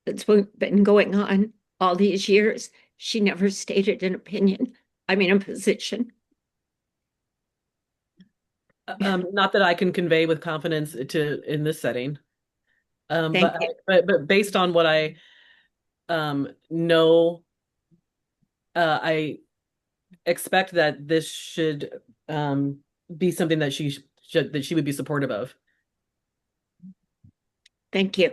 that's been going on all these years, she never stated an opinion. I mean, a position. Not that I can convey with confidence in this setting. Thank you. But based on what I know, I expect that this should be something that she would be supportive of. Thank you.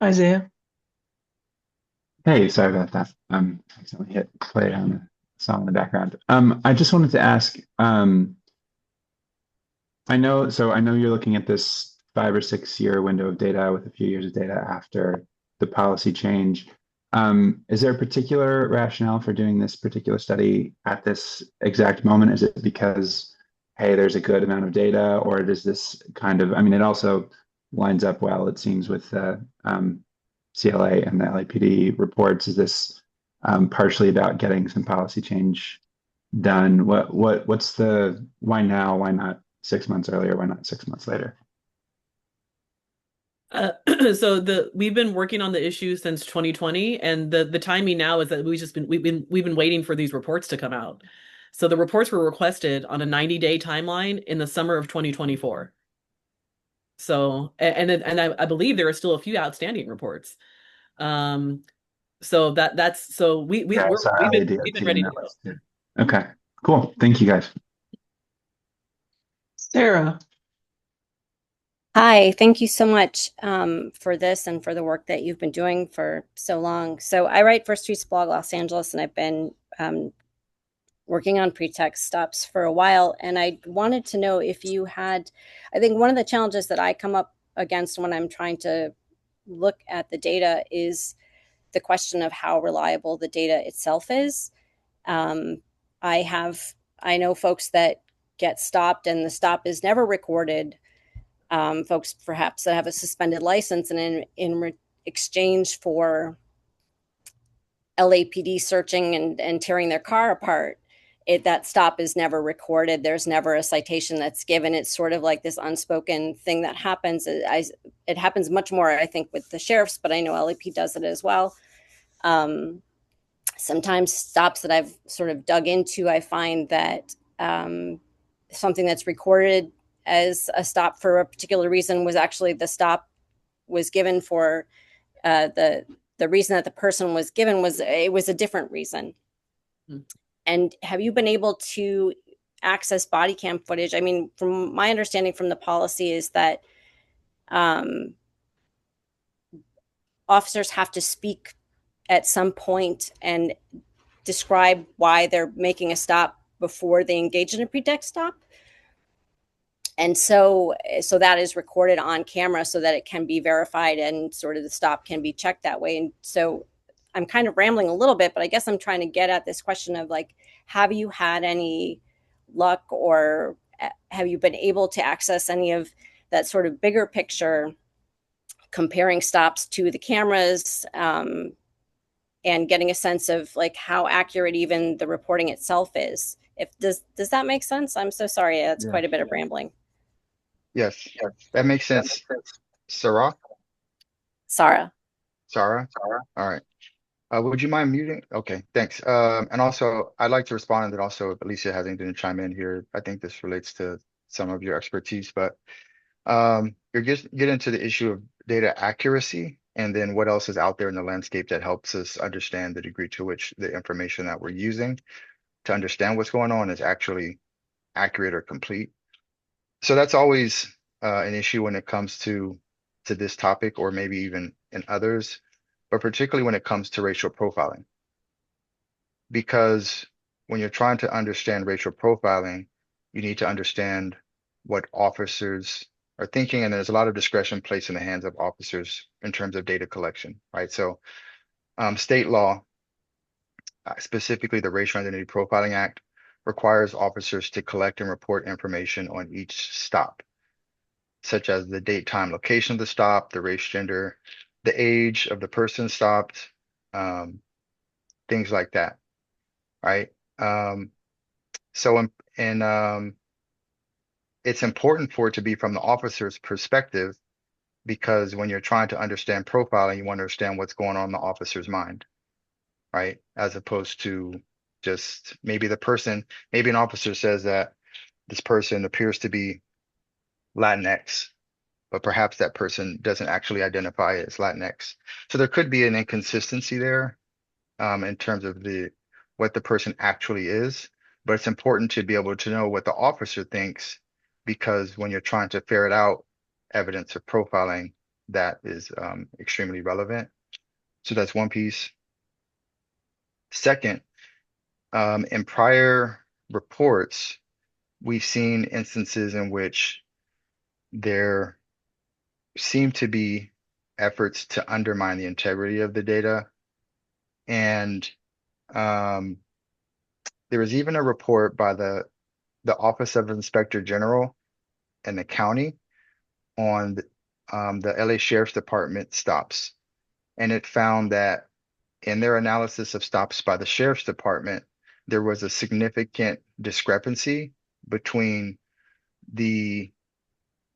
Isaiah. Hey, sorry about that. Accidentally hit play on the song in the background. I just wanted to ask, I know you're looking at this 5 or 6 year window of data with a few years of data after the policy change. Is there a particular rationale for doing this particular study at this exact moment? Is it because, hey, there's a good amount of data, or does this kind of, I mean, it also lines up well, it seems, with CLA and the LAPD reports. Is this partially about getting some policy change done? What's the, why now? Why not 6 months earlier? Why not 6 months later? So we've been working on the issue since 2020, and the timing now is that we've been waiting for these reports to come out. So the reports were requested on a 90-day timeline in the summer of 2024. So and I believe there are still a few outstanding reports. So that's so we've been ready to go. Okay, cool. Thank you, guys. Sarah. Hi, thank you so much for this and for the work that you've been doing for so long. So I write for Streets Blog Los Angeles, and I've been working on pretext stops for a while. And I wanted to know if you had, I think one of the challenges that I come up against when I'm trying to look at the data is the question of how reliable the data itself is. I know folks that get stopped and the stop is never recorded. Folks perhaps that have a suspended license, and in exchange for LAPD searching and tearing their car apart, that stop is never recorded. There's never a citation that's given. It's sort of like this unspoken thing that happens. It happens much more, I think, with the sheriffs, but I know LAP does it as well. Sometimes stops that I've sort of dug into, I find that something that's recorded as a stop for a particular reason was actually the stop was given for the reason that the person was given was a different reason. And have you been able to access body cam footage? I mean, from my understanding from the policy is that officers have to speak at some point and describe why they're making a stop before they engage in a pretext stop. And so that is recorded on camera so that it can be verified and sort of the stop can be checked that way. And so I'm kind of rambling a little bit, but I guess I'm trying to get at this question of like, have you had any luck or have you been able to access any of that sort of bigger picture, comparing stops to the cameras, and getting a sense of like how accurate even the reporting itself is? Does that make sense? I'm so sorry. That's quite a bit of rambling. Yes, that makes sense. Sarah? Sarah. Sarah? All right. Would you mind muting? Okay, thanks. And also, I'd like to respond, and then also if Alicia has anything to chime in here. I think this relates to some of your expertise, but you're get into the issue of data accuracy, and then what else is out there in the landscape that helps us understand the degree to which the information that we're using to understand what's going on is actually accurate or complete. So that's always an issue when it comes to this topic, or maybe even in others, but particularly when it comes to racial profiling. Because when you're trying to understand racial profiling, you need to understand what officers are thinking, and there's a lot of discretion placed in the hands of officers in terms of data collection, right? So state law, specifically the Racial Identity Profiling Act, requires officers to collect and report information on each stop, such as the date, time, location of the stop, the race, gender, the age of the person stopped, things like that, right? So it's important for it to be from the officer's perspective, because when you're trying to understand profiling, you want to understand what's going on in the officer's mind, right? As opposed to just maybe an officer says that this person appears to be Latinx, but perhaps that person doesn't actually identify as Latinx. So there could be an inconsistency there in terms of what the person actually is, but it's important to be able to know what the officer thinks, because when you're trying to ferret out evidence of profiling, that is extremely relevant. So that's one piece. Second, in prior reports, we've seen instances in which there seem to be efforts to undermine the integrity of the data. And there was even a report by the Office of Inspector General and the county on the LA Sheriff's Department stops. And it found that in their analysis of stops by the Sheriff's Department, there was a significant discrepancy between the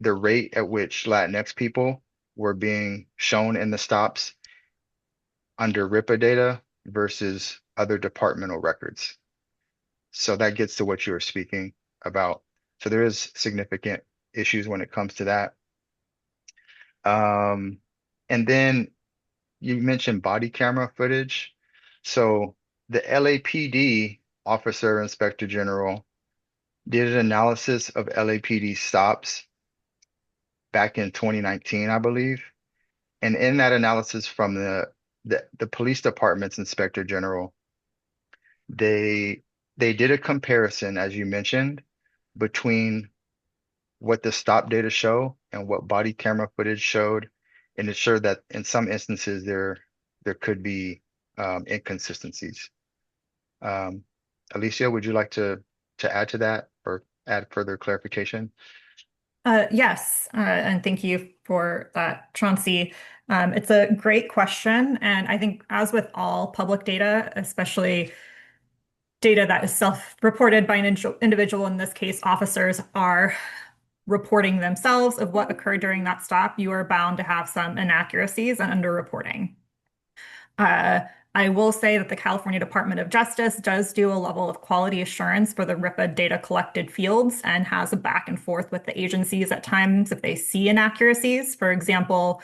rate at which Latinx people were being shown in the stops under RIPA data versus other departmental records. So that gets to what you were speaking about. So there is significant issues when it comes to that. And then you mentioned body camera footage. So the LAPD Officer Inspector General did an analysis of LAPD stops back in 2019, I believe. And in that analysis from the police department's Inspector General, they did a comparison, as you mentioned, between what the stop data show and what body camera footage showed, and it showed that in some instances there could be inconsistencies. Alicia, would you like to add to that or add further clarification? Yes, and thank you for that, Chauncey. It's a great question, and I think as with all public data, especially data that is self-reported by an individual, in this case, officers are reporting themselves of what occurred during that stop, you are bound to have some inaccuracies and underreporting. I will say that the California Department of Justice does do a level of quality assurance for the RIPA data collected fields and has a back and forth with the agencies at times if they see inaccuracies. For example,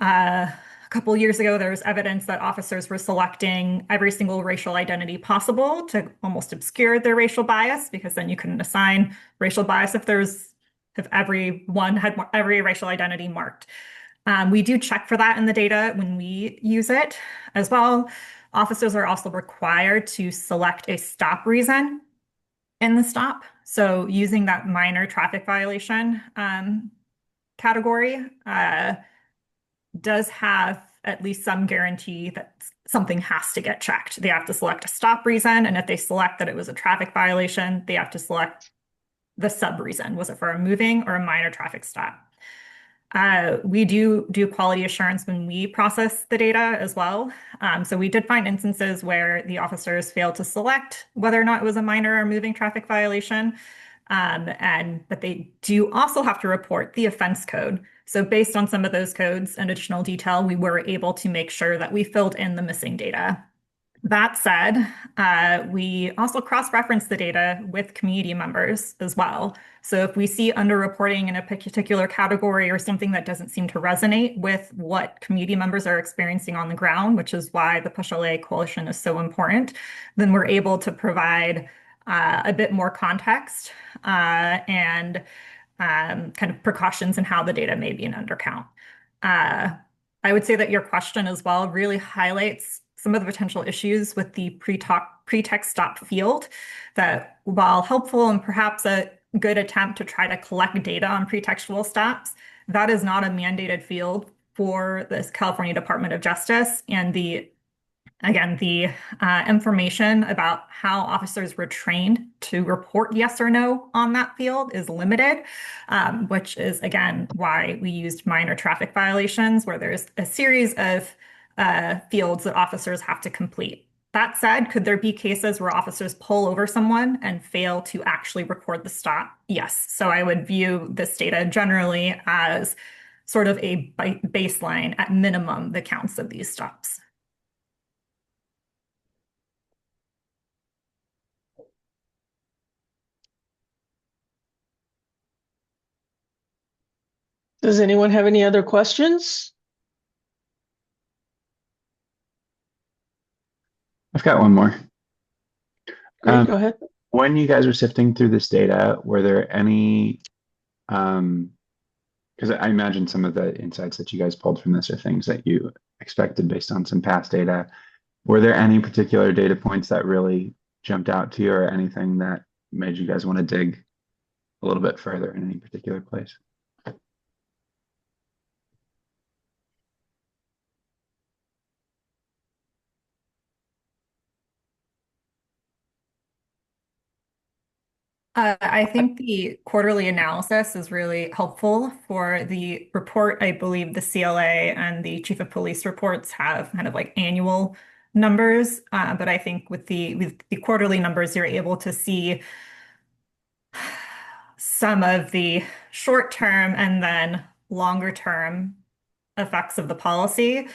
a couple years ago, there was evidence that officers were selecting every single racial identity possible to almost obscure their racial bias, because then you couldn't assign racial bias if everyone had every racial identity marked. We do check for that in the data when we use it as well. Officers are also required to select a stop reason in the stop. So using that minor traffic violation category does have at least some guarantee that something has to get checked. They have to select a stop reason, and if they select that it was a traffic violation, they have to select the sub reason. Was it for a moving or a minor traffic stop? We do quality assurance when we process the data as well. So we did find instances where the officers failed to select whether or not it was a minor or moving traffic violation. But they do also have to report the offense code. So based on some of those codes and additional detail, we were able to make sure that we filled in the missing data. That said, we also cross-reference the data with community members as well. So if we see underreporting in a particular category or something that doesn't seem to resonate with what community members are experiencing on the ground, which is why the Push LA Coalition is so important, then we're able to provide a bit more context and kind of precautions in how the data may be an undercount. I would say that your question as well really highlights some of the potential issues with the pretext stop field that, while helpful and perhaps a good attempt to try to collect data on pretextual stops, that is not a mandated field for this California Department of Justice. And the information about how officers were trained to report yes or no on that field is limited, which is, again, why we used minor traffic violations, where there's a series of fields that officers have to complete. That said, could there be cases where officers pull over someone and fail to actually record the stop? Yes. So I would view this data generally as sort of a baseline, at minimum, the counts of these stops. Does anyone have any other questions? I've got one more. Great, go ahead. When you guys were sifting through this data, were there any, because I imagine some of the insights that you guys pulled from this are things that you expected based on some past data. Were there any particular data points that really jumped out to you, or anything that made you guys want to dig a little bit further in any particular place? I think the quarterly analysis is really helpful for the report. I believe the CLA and the chief of police reports have kind of like annual numbers, but I think with the quarterly numbers, you're able to see some of the short-term and then longer-term effects of the policy,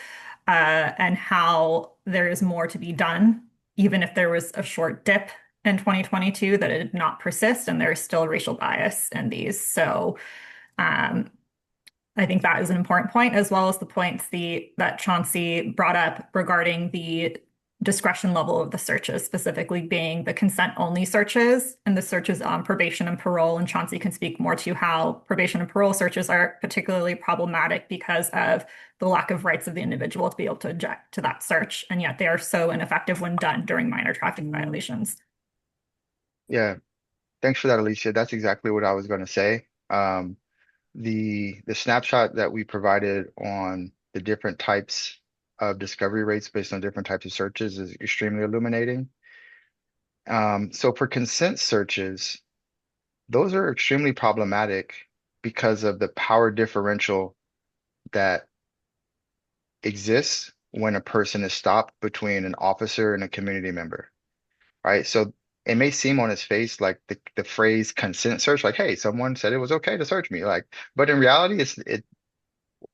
and how there is more to be done, even if there was a short dip in 2022, that it did not persist, and there's still racial bias in these. So I think that is an important point, as well as the points that Chauncey brought up regarding the discretion level of the searches, specifically being the consent-only searches and the searches on probation and parole. And Chauncey can speak more to how probation and parole searches are particularly problematic because of the lack of rights of the individual to be able to object to that search, and yet they are so ineffective when done during minor traffic violations. Yeah, thanks for that, Alicia. That's exactly what I was going to say. The snapshot that we provided on the different types of discovery rates based on different types of searches is extremely illuminating. So for consent searches, those are extremely problematic because of the power differential that exists when a person is stopped between an officer and a community member, right? So it may seem on its face like the phrase consent search, like, hey, someone said it was okay to search me, like, but in reality,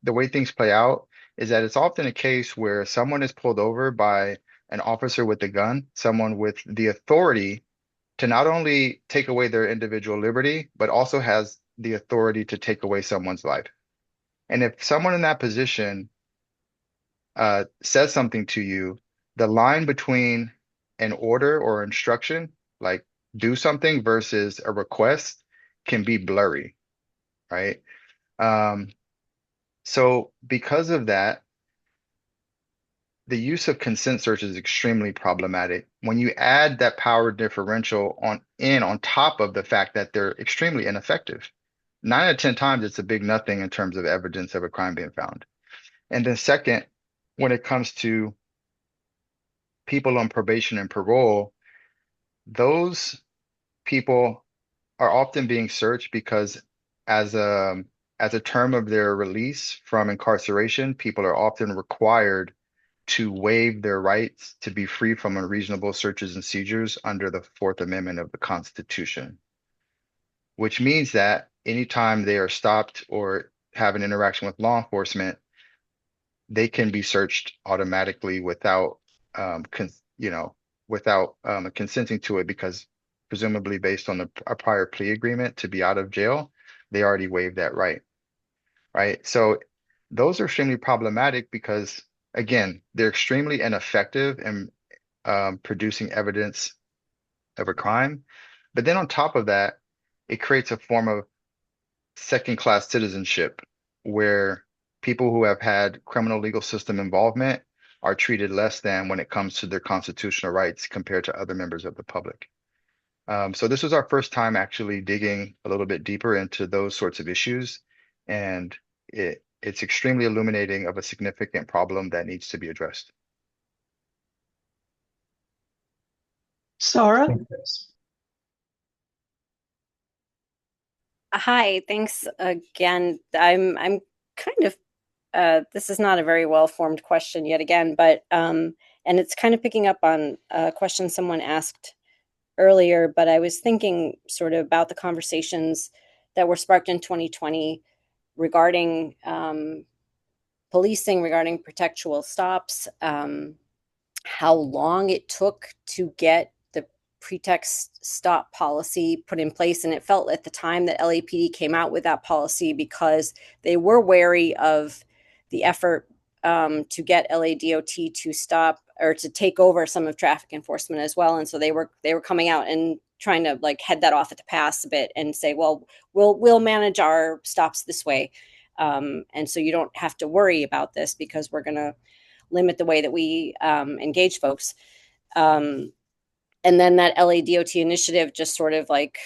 the way things play out is that it's often a case where someone is pulled over by an officer with a gun, someone with the authority to not only take away their individual liberty, but also has the authority to take away someone's life. And if someone in that position says something to you, the line between an order or instruction, like do something, versus a request can be blurry, right? So because of that, the use of consent search is extremely problematic. When you add that power differential on top of the fact that they're extremely ineffective, 9 out of 10 times it's a big nothing in terms of evidence of a crime being found. And then second, when it comes to people on probation and parole, those people are often being searched because as a term of their release from incarceration, people are often required to waive their rights to be free from unreasonable searches and seizures under the Fourth Amendment of the Constitution, which means that anytime they are stopped or have an interaction with law enforcement, they can be searched automatically without, without consenting to it, because presumably based on a prior plea agreement to be out of jail, they already waived that right, right? So those are extremely problematic because, again, they're extremely ineffective in producing evidence of a crime. But then on top of that, it creates a form of second-class citizenship where people who have had criminal legal system involvement are treated less than when it comes to their constitutional rights compared to other members of the public. So this was our first time actually digging a little bit deeper into those sorts of issues, and it's extremely illuminating of a significant problem that needs to be addressed. Sarah? Thanks, Chris. Hi, thanks again. I'm kind of this is not a very well-formed question yet again, but and it's kind of picking up on a question someone asked earlier, but I was thinking sort of about the conversations that were sparked in 2020 regarding policing, regarding pretextual stops, how long it took to get the pretext stop policy put in place. And it felt at the time that LAPD came out with that policy because they were wary of the effort to get LADOT to stop or to take over some of traffic enforcement as well. And so they were coming out and trying to like head that off at the pass a bit and say, well, we'll manage our stops this way. And so you don't have to worry about this because we're going to limit the way that we engage folks. And then that LADOT initiative just sort of like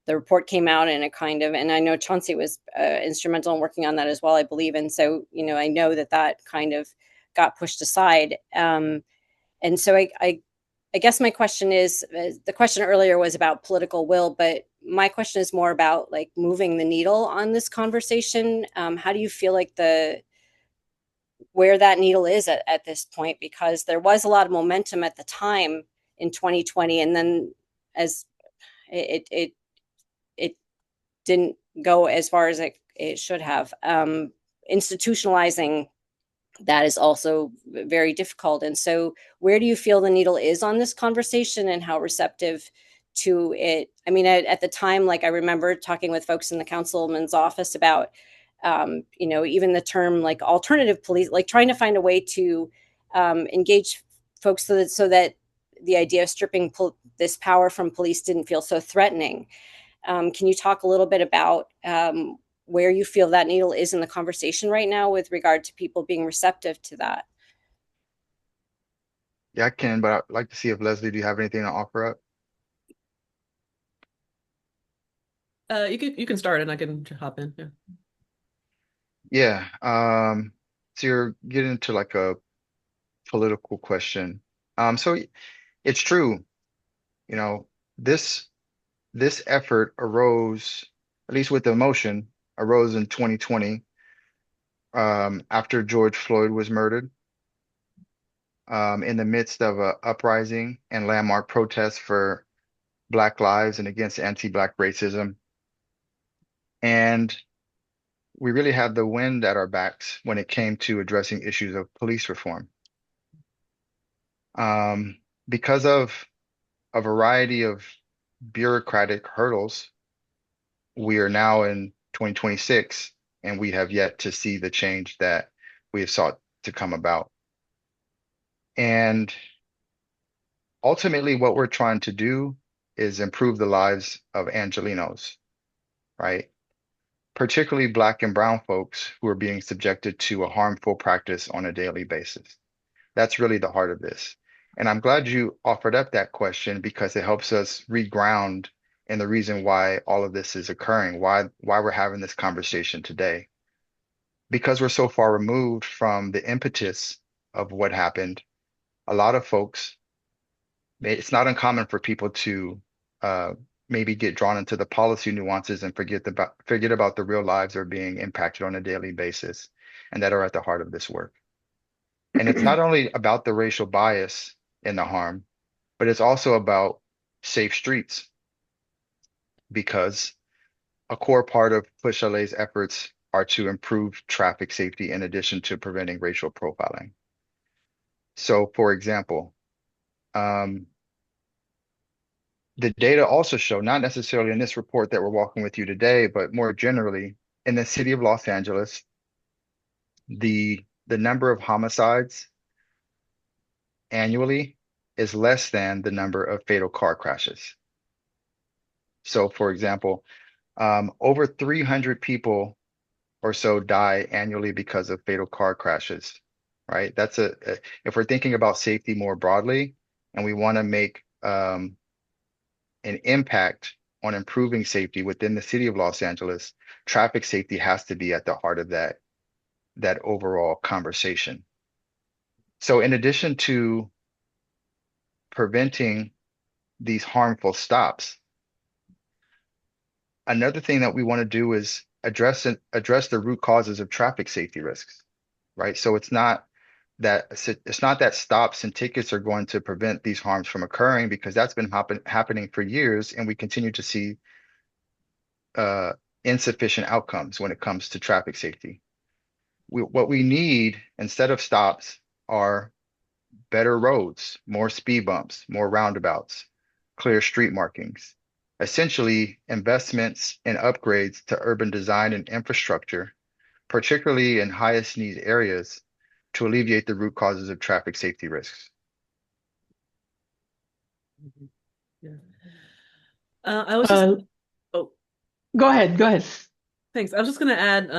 the report came out and it kind of, and I know Chauncey was instrumental in working on that as well, I believe. And so, you know, I know that kind of got pushed aside. And so I guess my question is, the question earlier was about political will, but my question is more about like moving the needle on this conversation. How do you feel like where that needle is at this point? Because there was a lot of momentum at the time in 2020, and then as it didn't go as far as it should have. Institutionalizing that is also very difficult. And so where do you feel the needle is on this conversation and how receptive to it? I mean, at the time, like I remember talking with folks in the councilman's office about, you know, even the term like alternative police, like trying to find a way to engage folks so that the idea of stripping this power from police didn't feel so threatening. Can you talk a little bit about where you feel that needle is in the conversation right now with regard to people being receptive to that? Yeah, I can, but I'd like to see if Leslie, do you have anything to offer up? You can start and I can hop in. Yeah. So you're getting into like a political question. So it's true, you know, this effort arose, at least with the motion, arose in 2020, after George Floyd was murdered, in the midst of a uprising and landmark protests for Black lives and against anti-Black racism. And we really had the wind at our backs when it came to addressing issues of police reform. Because of a variety of bureaucratic hurdles, we are now in 2026 and we have yet to see the change that we have sought to come about. And ultimately, what we're trying to do is improve the lives of Angelenos, right? Particularly Black and brown folks who are being subjected to a harmful practice on a daily basis. That's really the heart of this. And I'm glad you offered up that question because it helps us reground in the reason why all of this is occurring, why we're having this conversation today. Because we're so far removed from the impetus of what happened, a lot of folks, it's not uncommon for people to maybe get drawn into the policy nuances and forget about the real lives that are being impacted on a daily basis and that are at the heart of this work. And it's not only about the racial bias in the harm, but it's also about safe streets, because a core part of Push LA's efforts are to improve traffic safety in addition to preventing racial profiling. So, for example, the data also show, not necessarily in this report that we're walking with you today, but more generally, in the city of Los Angeles, the number of homicides annually is less than the number of fatal car crashes. So, for example, over 300 people or so die annually because of fatal car crashes, right? That's if we're thinking about safety more broadly and we want to make an impact on improving safety within the city of Los Angeles, traffic safety has to be at the heart of that overall conversation. So in addition to preventing these harmful stops, another thing that we want to do is address the root causes of traffic safety risks, right? So it's not that stops and tickets are going to prevent these harms from occurring, because that's been happening for years, and we continue to see insufficient outcomes when it comes to traffic safety. What we need instead of stops are better roads, more speed bumps, more roundabouts, clear street markings, essentially investments and upgrades to urban design and infrastructure, particularly in highest need areas, to alleviate the root causes of traffic safety risks. Yeah. I was just, oh, Go ahead. thanks. I was just going to add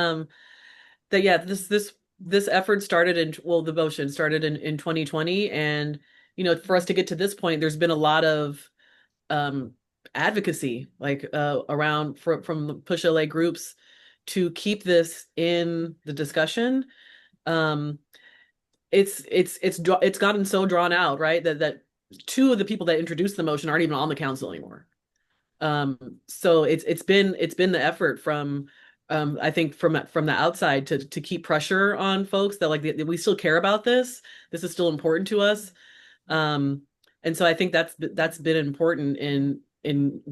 that, yeah, this effort started the motion started in 2020. And, for us to get to this point, there's been a lot of advocacy, like around from the Push LA groups to keep this in the discussion. It's gotten so drawn out, right? That two of the people that introduced the motion aren't even on the council anymore. So it's been the effort from I think from the outside to keep pressure on folks that that we still care about this. This is still important to us. And so I think that's been important in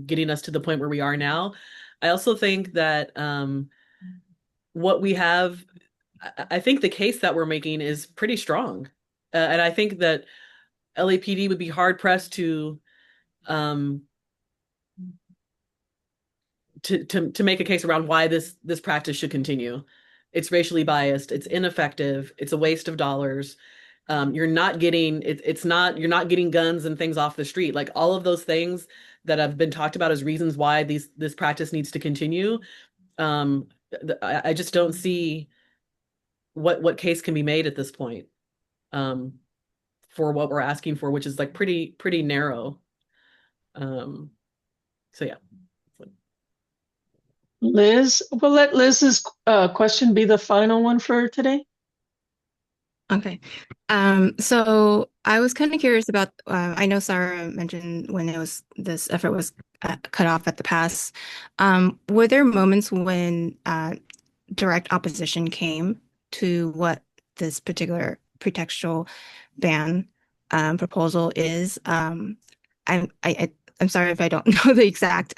getting us to the point where we are now. I also think that what we have, I think the case that we're making is pretty strong. And I think that LAPD would be hard pressed to make a case around why this practice should continue. It's racially biased. It's ineffective. It's a waste of dollars. You're not getting you're not getting guns and things off the street. Like all of those things that have been talked about as reasons why this practice needs to continue. I just don't see what case can be made at this point for what we're asking for, which is like pretty narrow. So yeah. Liz, we'll let Liz's question be the final one for today. Okay. So I was kind of curious about, I know Sarah mentioned when this effort was cut off at the pass. Were there moments when direct opposition came to what this particular pretextual ban proposal is? I'm sorry if I don't know the exact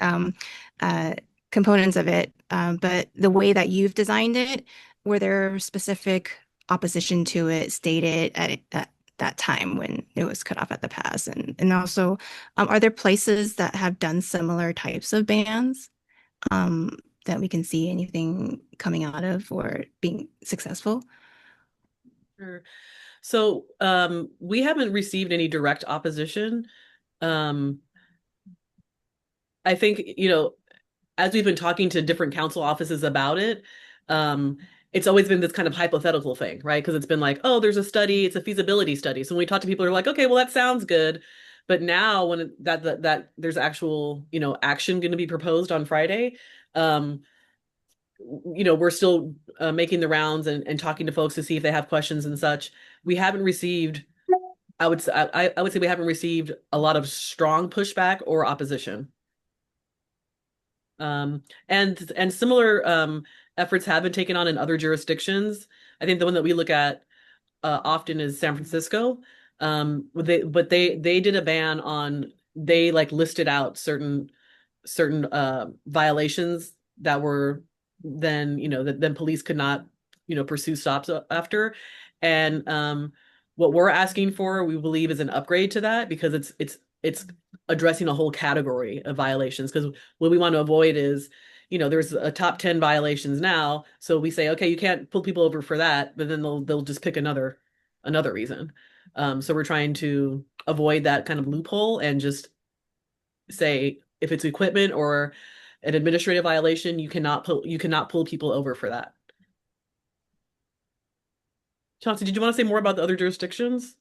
components of it, but the way that you've designed it, were there specific opposition to it stated at that time when it was cut off at the pass? And also, are there places that have done similar types of bans that we can see anything coming out of or being successful? Sure. So we haven't received any direct opposition. I think, as we've been talking to different council offices about it, it's always been this kind of hypothetical thing, right? Because it's been like, oh, there's a study, it's a feasibility study. So when we talk to people who are like, okay, well, that sounds good. But now when that there's actual, action going to be proposed on Friday, we're still making the rounds and talking to folks to see if they have questions and such. We haven't received, I would say we haven't received a lot of strong pushback or opposition. And similar efforts have been taken on in other jurisdictions. I think the one that we look at often is San Francisco. They did a ban on, they like listed out certain violations that were then, that then police could not, pursue stops after. And what we're asking for, we believe, is an upgrade to that, because it's addressing a whole category of violations. Because what we want to avoid is, there's a top 10 violations now. So we say, okay, you can't pull people over for that, but then they'll just pick another reason. So we're trying to avoid that kind of loophole and just say, if it's equipment or an administrative violation, you cannot pull people over for that. Chauncey, did you want to say more about the other jurisdictions?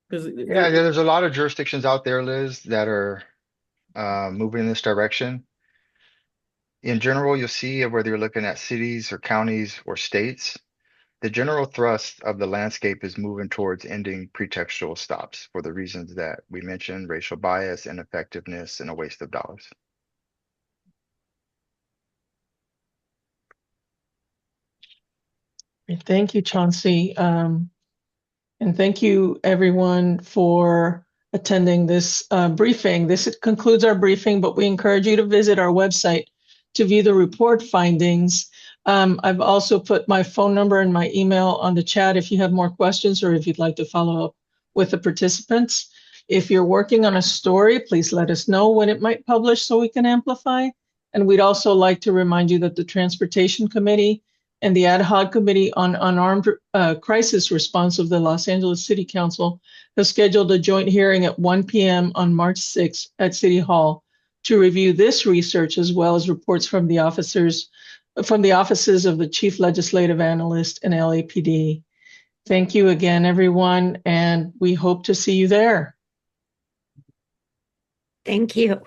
Because Yeah, there's a lot of jurisdictions out there, Liz, that are moving in this direction. In general, you'll see whether you're looking at cities or counties or states, the general thrust of the landscape is moving towards ending pretextual stops for the reasons that we mentioned: racial bias, ineffectiveness, and a waste of dollars. Thank you, Chauncey. And thank you, everyone, for attending this briefing. This concludes our briefing, but we encourage you to visit our website to view the report findings. I've also put my phone number and my email on the chat if you have more questions or if you'd like to follow up with the participants. If you're working on a story, please let us know when it might publish so we can amplify. And we'd also like to remind you that the Transportation Committee and the Ad Hoc Committee on Unarmed Crisis Response of the Los Angeles City Council have scheduled a joint hearing at 1 p.m. on March 6th at City Hall to review this research, as well as reports from the offices of the Chief Legislative Analyst and LAPD. Thank you again, everyone, and we hope to see you there. Thank you.